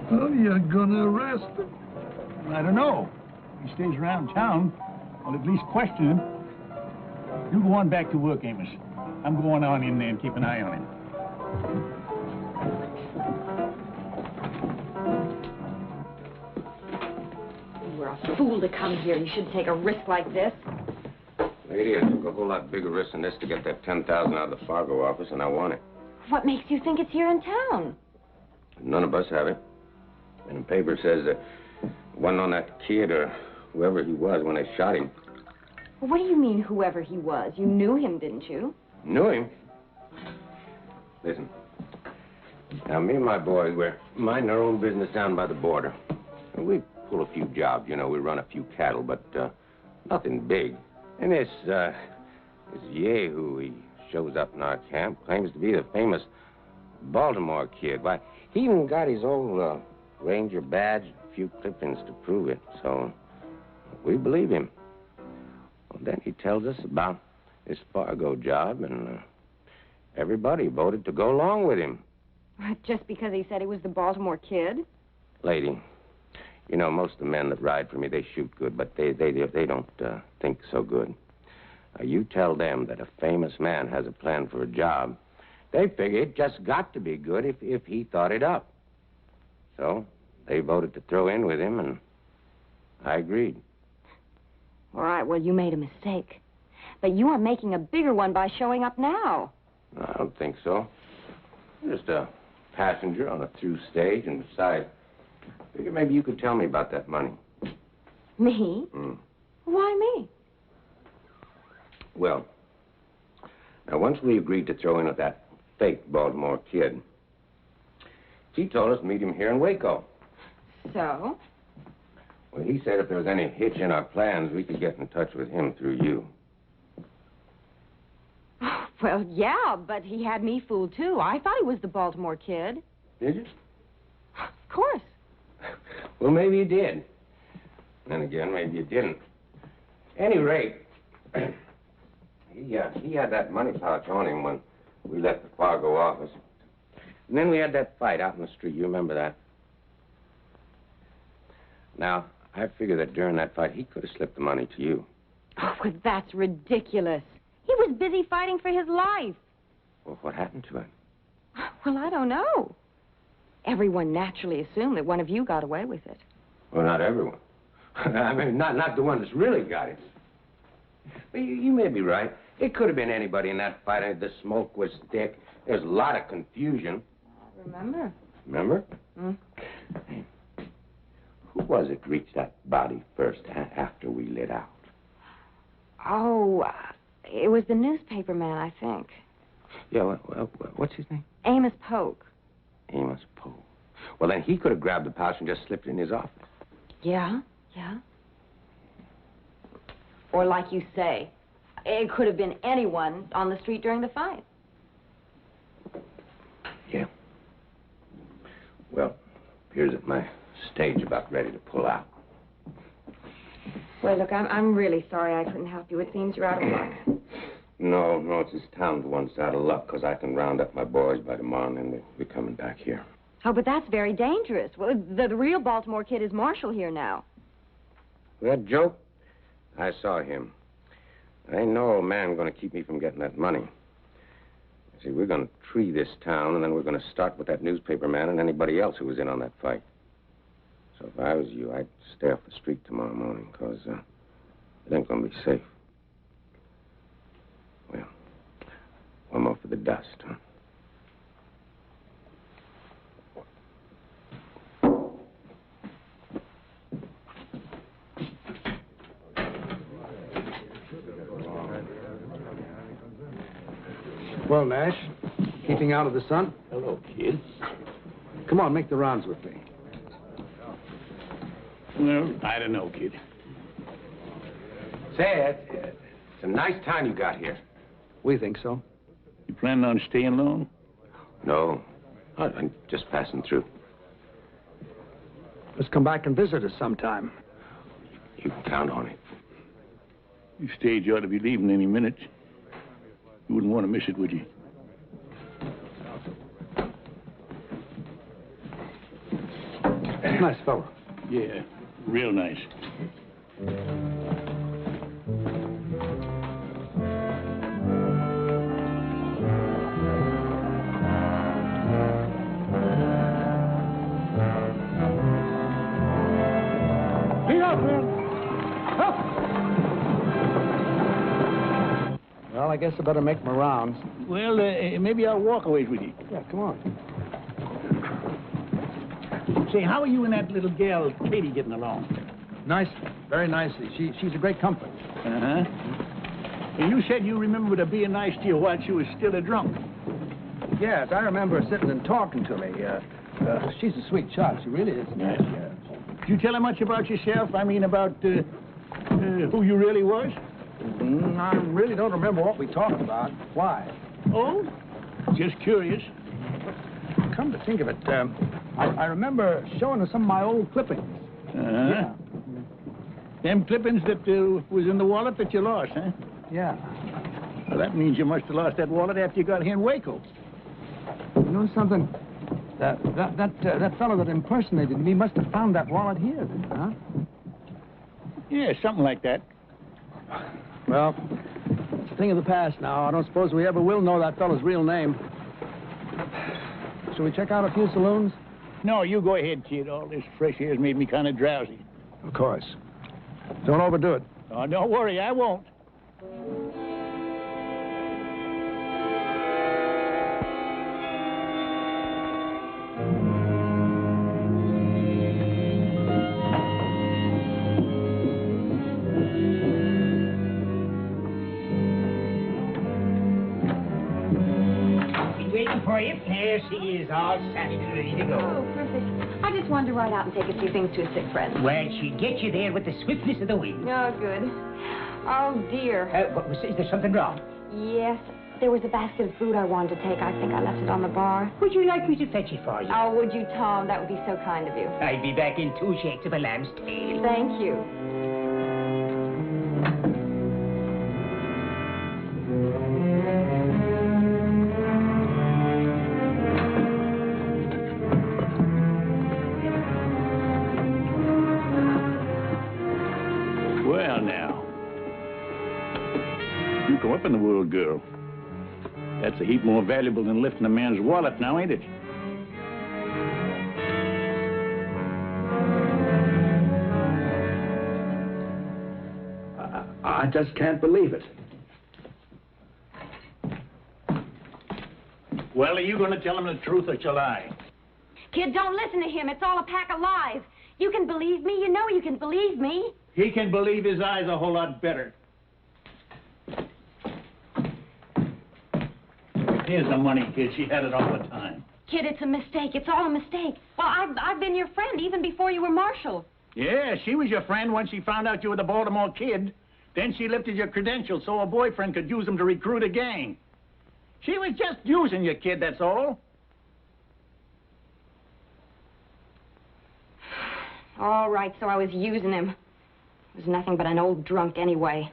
Oh, you're gonna arrest him? I don't know. If he stays around town, I'll at least question him. You go on back to work, Amos. I'm going on in there and keep an eye on him. You were a fool to come here. You shouldn't take a risk like this. Lady, I took a whole lot bigger risk than this to get that $10,000 out of the Fargo office, and I won it. What makes you think it's here in town? None of us have it. And the paper says that it wasn't on that kid or whoever he was when they shot him. What do you mean, whoever he was? You knew him, didn't you? Knew him? Listen. Now, me and my boys, we're minding our own business down by the border. And we pull a few jobs, you know, we run a few cattle, but nothing big. And this Yahoo, he shows up in our camp, claims to be the famous Baltimore Kid. Why, he even got his old Ranger badge, a few clippings to prove it. So, we believe him. Well, then he tells us about this Fargo job, and everybody voted to go along with him. Just because he said he was the Baltimore Kid? Lady, you know, most of the men that ride for me, they shoot good, but they don't think so good. You tell them that a famous man has a plan for a job, they figure it just got to be good if he thought it up. So they voted to throw in with him, and I agreed. All right, well, you made a mistake. But you are making a bigger one by showing up now. No, I don't think so. I'm just a passenger on a through stage, and besides, I figure maybe you could tell me about that money. Me? Why me? Well, now, once we agreed to throw in with that fake Baltimore Kid, he told us to meet him here in Waco. So? Well, he said if there was any hitch in our plans, we could get in touch with him through you. Well, yeah, but he had me fooled, too. I thought he was the Baltimore Kid. Did you? Of course. Well, maybe you did. Then again, maybe you didn't. Any rate, he had that money pouch on him when we left the Fargo office. And then we had that fight out in the street. You remember that? Now, I figure that during that fight, he could have slipped the money to you. Oh, well, that's ridiculous. He was busy fighting for his life. Well, what happened to him? Well, I don't know. Everyone naturally assumed that one of you got away with it. Well, not everyone. I mean, not the one that's really got it. But you may be right. It could have been anybody in that fight. The smoke was thick. There was a lot of confusion. I remember. Remember? Who was it reached that body first after we lit out? Oh, it was the newspaper man, I think. Yeah, what's his name? Amos Polk. Amos Poe. Well, then he could have grabbed the pouch and just slipped it in his office. Yeah. Or like you say, it could have been anyone on the street during the fight. Yeah. Well, appears that my stage about ready to pull out. Well, look, I'm really sorry I couldn't help you. It seems you're out of luck. No, it's this town's the one that's out of luck, because I can round up my boys by tomorrow, and then we're coming back here. Oh, but that's very dangerous. Well, the real Baltimore kid is Marshall here now. That joke? I saw him. Ain't no old man going to keep me from getting that money. See, we're going to tree this town, and then we're going to start with that newspaper man and anybody else who was in on that fight. So if I was you, I'd stay off the street tomorrow morning, because it ain't going to be safe. Well, one more for the dust, huh? Well, Nash, keeping out of the sun? Hello, kid. Come on, make the rounds with me. Well, I don't know, kid. Say, it's a nice town you got here. We think so. You planning on staying long? No, I'm just passing through. Let's come back and visit us sometime. You can count on it. Your stage ought to be leaving any minute. You wouldn't want to miss it, would you? Nice fellow. Yeah, real nice. Lean up, man. Up. Well, I guess I better make my rounds. Well, maybe I'll walk away with you. Yeah, come on. Say, how are you and that little gal, Katie, getting along? Nice, very nicely. She's a great comfort. Uh-huh. And you said you remembered her being nice to you while she was still a drunk. Yes, I remember her sitting and talking to me. She's a sweet child. She really is. Yes. Did you tell her much about yourself? I mean, about who you really was? I really don't remember what we talked about. Why? Oh? Just curious. Come to think of it, I remember showing her some of my old clippings. Uh-huh. Yeah. Them clippings that was in the wallet that you lost, huh? Yeah. Well, that means you must have lost that wallet after you got here in Waco. You know something? That fellow that impersonated me must have found that wallet here, huh? Yeah, something like that. Well, it's a thing of the past now. I don't suppose we ever will know that fellow's real name. Shall we check out a few saloons? No, you go ahead, kid. All this fresh air's made me kind of drowsy. Of course. Don't overdo it. Oh, don't worry, I won't. For you. There she is, all saddled and ready to go. Oh, perfect. I just wanted to ride out and take a few things to a sick friend. Well, she'd get you there with the swiftness of the wind. Oh, good. Oh, dear. Is there something wrong? Yes. There was a basket of food I wanted to take. I think I left it on the bar. Would you like me to fetch it for you? Oh, would you, Tom? That would be so kind of you. I'll be back in 2 shakes of a lamb's tail. Thank you. Well, now. You come up in the world, girl. That's a heap more valuable than lifting a man's wallet now, ain't it? I just can't believe it. Well, are you going to tell him the truth or shall I? Kid, don't listen to him. It's all a pack of lies. You can believe me. You know you can believe me. He can believe his eyes a whole lot better. Here's the money, kid. She had it all the time. Kid, it's a mistake. It's all a mistake. Well, I've been your friend even before you were marshal. Yeah, she was your friend once she found out you were the Baltimore Kid. Then she lifted your credentials so her boyfriend could use them to recruit a gang. She was just using you, kid, that's all. All right, so I was using him. He was nothing but an old drunk anyway.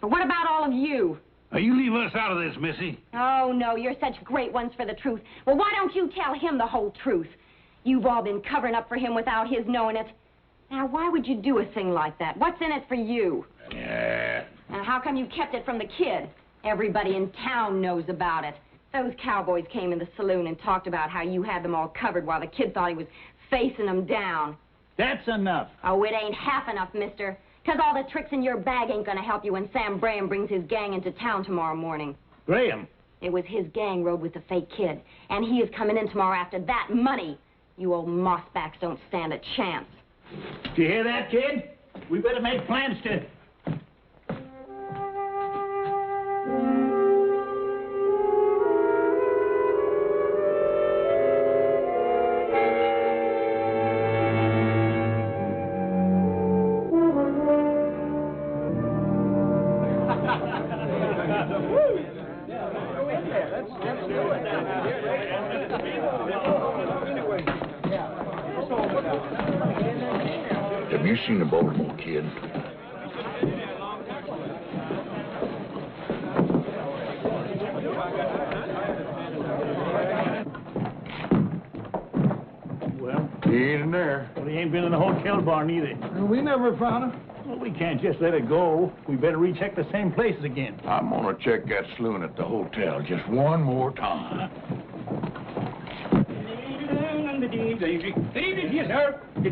But what about all of you? Now, you leave us out of this, Missy. Oh, no, you're such great ones for the truth. Well, why don't you tell him the whole truth? You've all been covering up for him without his knowing it. Now, why would you do a thing like that? What's in it for you? Yeah. And how come you kept it from the kid? Everybody in town knows about it. Those cowboys came in the saloon and talked about how you had them all covered while the kid thought he was facing them down. That's enough. Oh, it ain't half enough, mister. 'Cause all the tricks in your bag ain't gonna help you when Sam Graham brings his gang into town tomorrow morning. Graham? It was his gang rode with the fake kid. And he is coming in tomorrow after that money. You old mossbacks don't stand a chance. Do you hear that, kid? We better make plans to... Have you seen the Baltimore Kid? Well? He ain't in there. Well, he ain't been in the hotel barn either. We never found him. Well, we can't just let it go. We better recheck the same places again. I'm gonna check that saloon at the hotel just one more time. Yes, sir. Is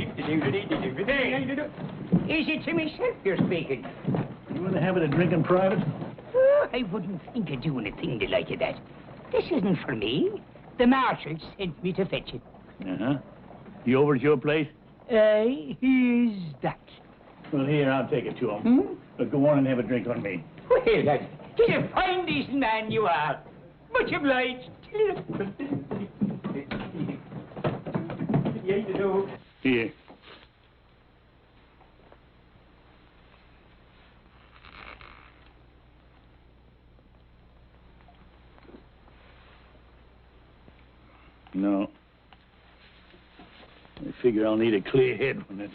it to myself you're speaking? You want to have it a drink in private? Oh, I wouldn't think of doing a thing like that. This isn't for me. The marshal sent me to fetch it. Uh-huh. He over at your place? Here's that. Well, here, I'll take it to him. But go on and have a drink on me. Well, lad, 'tis a fine, decent man you are. Much obliged. Here. No. I figure I'll need a clear head when it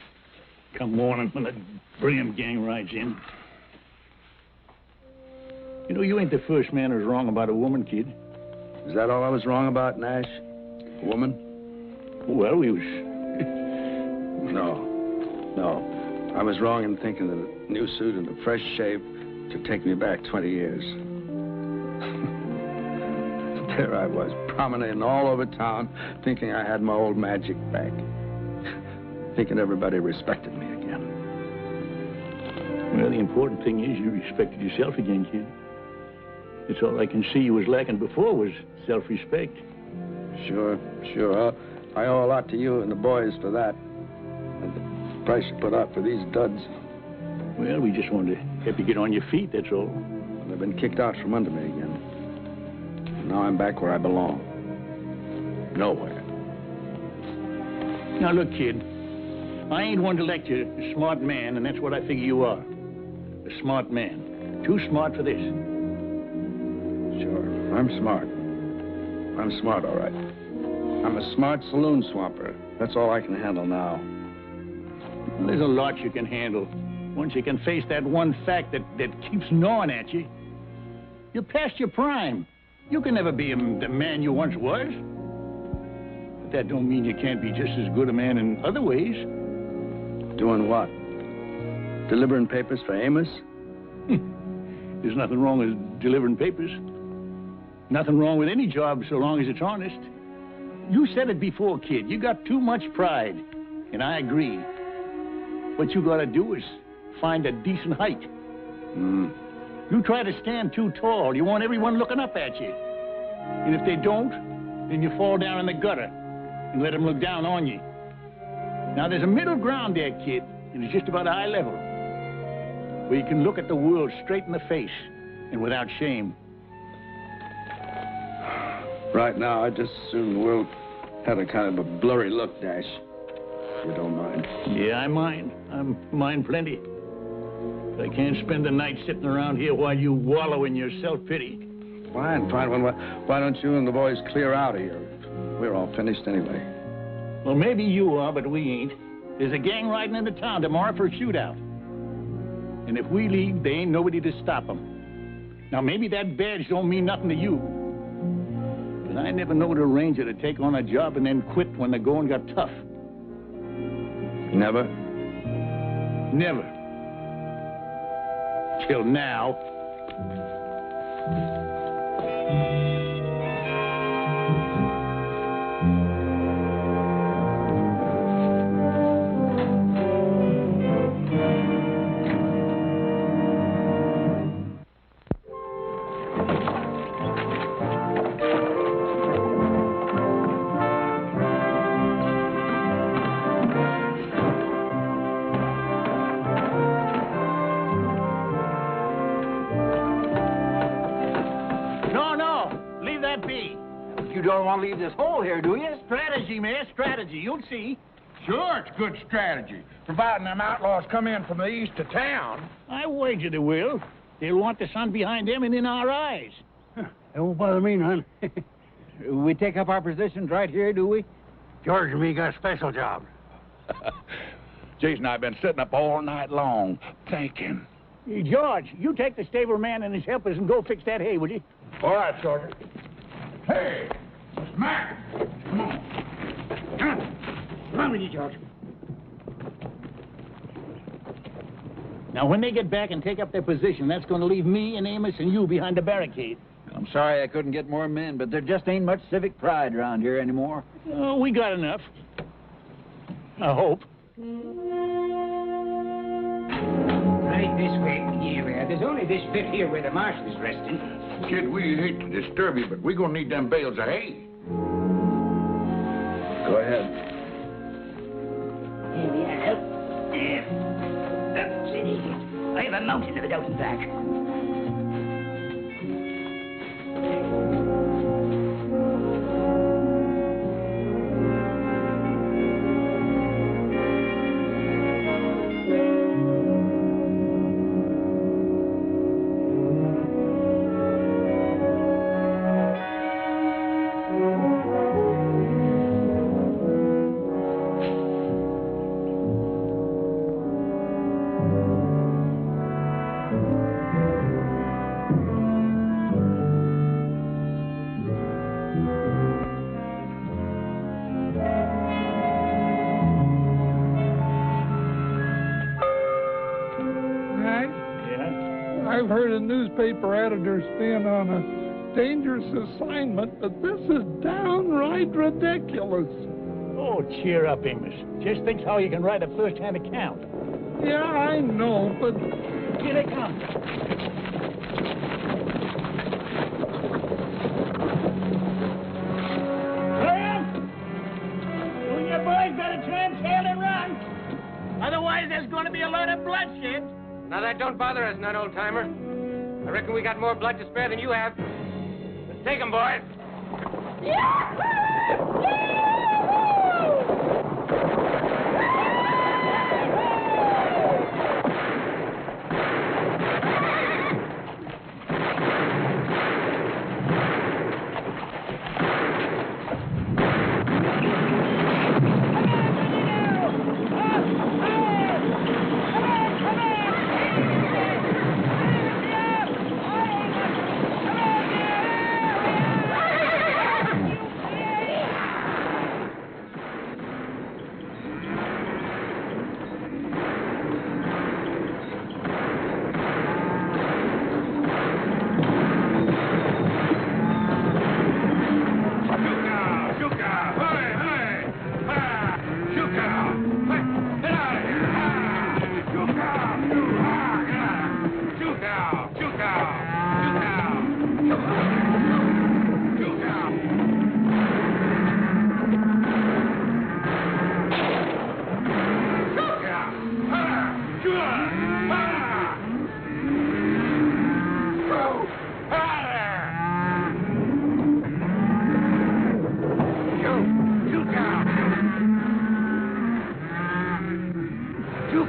come morning when the Graham gang rides in. You know, you ain't the first man who's wrong about a woman, kid. Is that all I was wrong about, Nash? A woman? Well, we was... No. I was wrong in thinking that a new suit and a fresh shave could take me back 20 years. There I was, promenading all over town, thinking I had my old magic back. Thinking everybody respected me again. Well, the important thing is you respected yourself again, kid. It's all I can see you was lacking before was self-respect. Sure. I owe a lot to you and the boys for that. And the price you put out for these duds. Well, we just wanted to help you get on your feet, that's all. I've been kicked out from under me again. And now I'm back where I belong. Nowhere. Now, look, kid. I ain't one to lecture a smart man, and that's what I figure you are. A smart man. Too smart for this. Sure, I'm smart. I'm smart, all right. I'm a smart saloon swamper. That's all I can handle now. Well, there's a lot you can handle. Once you can face that one fact that keeps gnawing at you. You're past your prime. You can never be the man you once was. But that don't mean you can't be just as good a man in other ways. Doing what? Delivering papers for Amos? There's nothing wrong with delivering papers. Nothing wrong with any job so long as it's honest. You said it before, kid. You got too much pride. And I agree. What you gotta do is find a decent height. You try to stand too tall, you want everyone looking up at you. And if they don't, then you fall down in the gutter and let them look down on you. Now, there's a middle ground there, kid, and it's just about eye level, where you can look at the world straight in the face and without shame. Right now, I just assume we'll have a kind of a blurry look, Dash. If you don't mind. Yeah, I mind. I mind plenty. But I can't spend the night sitting around here while you wallow in your self-pity. Fine. Why don't you and the boys clear out of here? We're all finished anyway. Well, maybe you are, but we ain't. There's a gang riding into town tomorrow for a shootout. And if we leave, there ain't nobody to stop them. Now, maybe that badge don't mean nothing to you. But I never knowed a ranger to take on a job and then quit when the going got tough. Never? Never. Till now. You don't want to leave this hole here, do you? Strategy, man, strategy. You'll see. Sure, it's good strategy, providing them outlaws come in from the east to town. I wager they will. They'll want the sun behind them and in our eyes. It won't bother me none. We take up our positions right here, do we? George and me got a special job. Jason and I have been sitting up all night long, thinking. Hey, George, you take the stable man and his helpers and go fix that hay, will you? All right, Sergeant. Hey, Mac, come on. Come on with you, George. Now, when they get back and take up their position, that's going to leave me and Amos and you behind the barricade. I'm sorry I couldn't get more men, but there just ain't much civic pride around here anymore. Oh, we got enough. I hope. Right this way. Here we are. There's only this bit here where the marshal's resting. Kid, we hate to disturb you, but we're going to need them bales of hay. Go ahead. Here we are. Up, steady. I have a mountain of it out and back. I've heard of newspaper editors being on a dangerous assignment, but this is downright ridiculous. Oh, cheer up, Amos. Just think how you can write a first-hand account. Yeah, I know, but... Here they come. Well, you and your boys better turn tail and run. Otherwise, there's going to be a lot of bloodshed. Now, that don't bother us none, old-timer. I reckon we got more blood to spare than you have. Let's take 'em, boys.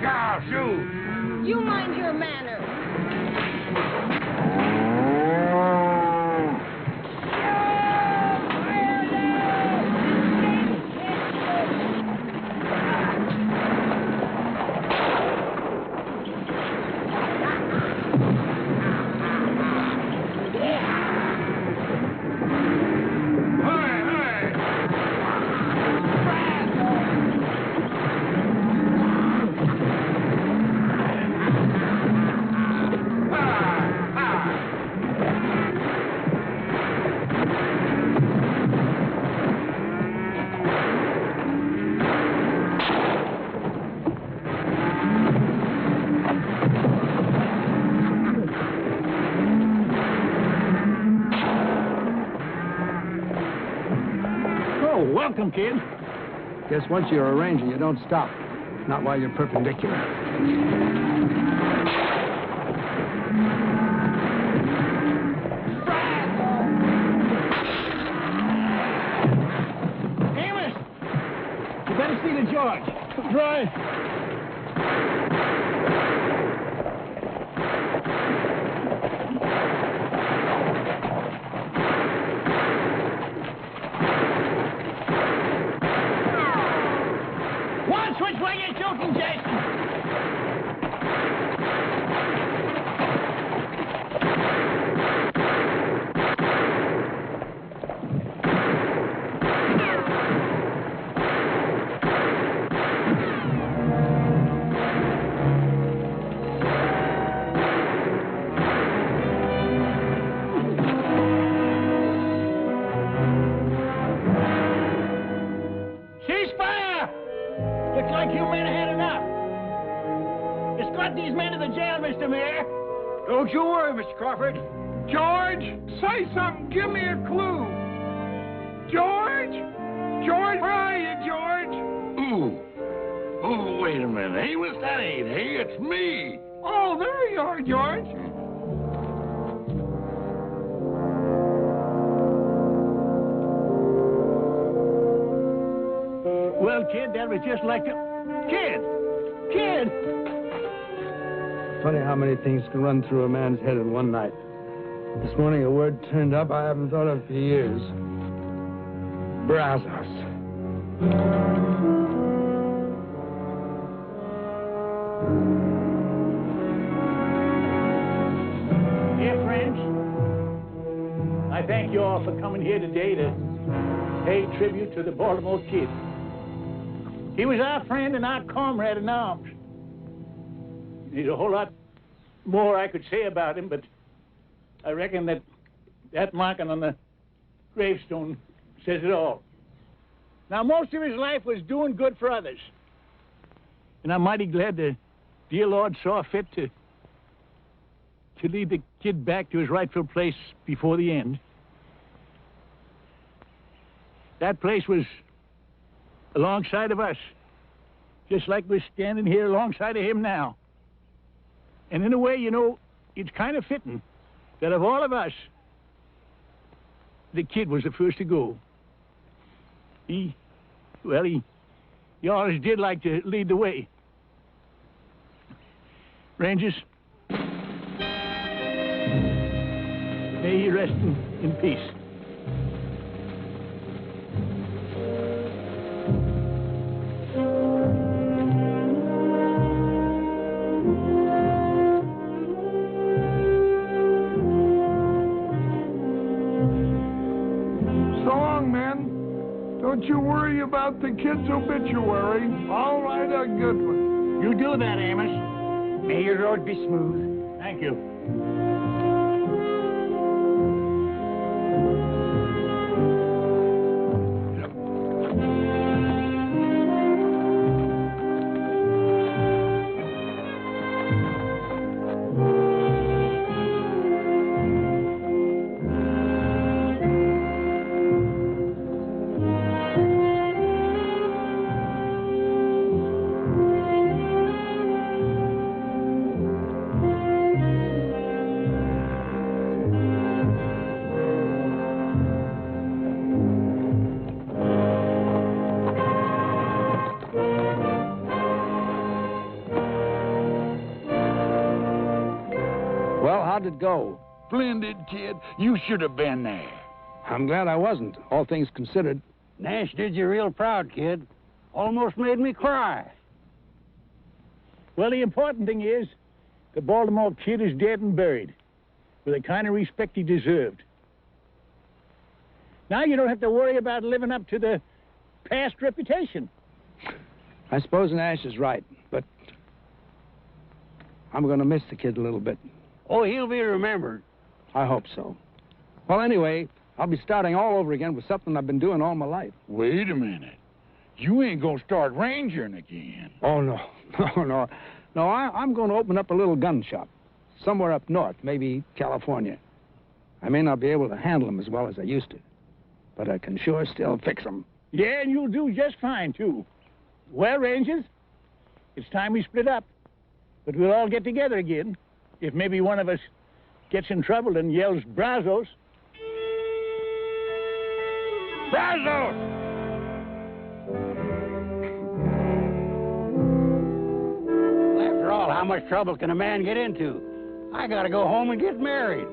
I'll shoot. You mind your manners. Welcome, kid. Guess once you're a ranger, you don't stop. Not while you're perpendicular. Amos! You better see the George. Right. Which way you shooting, Jason? Looks like you men had enough. Escort these men to the jail, Mr. Mayor. Don't you worry, Mr. Crawford. George, say something. Give me a clue. George? George, where are you, George? Ooh. Oh, wait a minute. Amos, that ain't he. It's me. Oh, there you are, George. Well, kid, that was just like the... Kid! Kid! Funny how many things can run through a man's head in one night. This morning a word turned up I haven't thought of for years. Brazos. Dear friends, I thank you all for coming here today to pay tribute to the Baltimore Kid. He was our friend and our comrade in arms. There's a whole lot more I could say about him, but I reckon that marking on the gravestone says it all. Now, most of his life was doing good for others. And I'm mighty glad the dear Lord saw fit to lead the kid back to his rightful place before the end. That place was alongside of us, just like we're standing here alongside of him now. And in a way, you know, it's kind of fitting that of all of us, the kid was the first to go. He always did like to lead the way. Rangers, may he rest in peace. Don't you worry about the kid's obituary. I'll write a good one. You do that, Amos. May your road be smooth. Thank you. how'd it go? Splendid, kid. You should have been there. I'm glad I wasn't, all things considered. Nash did you real proud, kid. Almost made me cry. Well, the important thing is the Baltimore Kid is dead and buried with the kind of respect he deserved. Now you don't have to worry about living up to the past reputation. I suppose Nash is right, but I'm going to miss the kid a little bit. Oh, he'll be remembered. I hope so. Well, anyway, I'll be starting all over again with something I've been doing all my life. Wait a minute. You ain't gonna start rangering again. Oh, no. No. I'm going to open up a little gun shop somewhere up north, maybe California. I may not be able to handle them as well as I used to, but I can sure still fix them. Yeah, and you'll do just fine, too. Well, Rangers, it's time we split up. But we'll all get together again if maybe one of us gets in trouble and yells, Brazos. Brazos! After all, how much trouble can a man get into? I gotta go home and get married.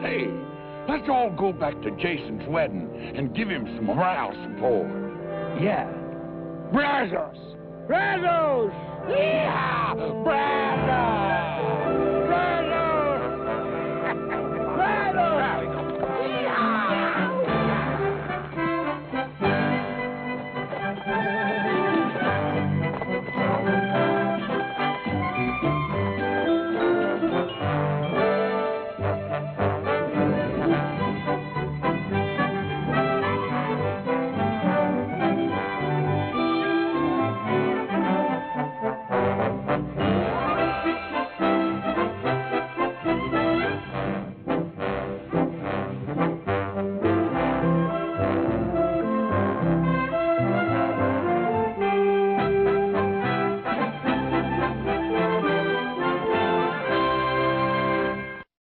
Hey, let's all go back to Jason's wedding and give him some moral support. Yeah. Brazos! Brazos! Yeah! Brazos!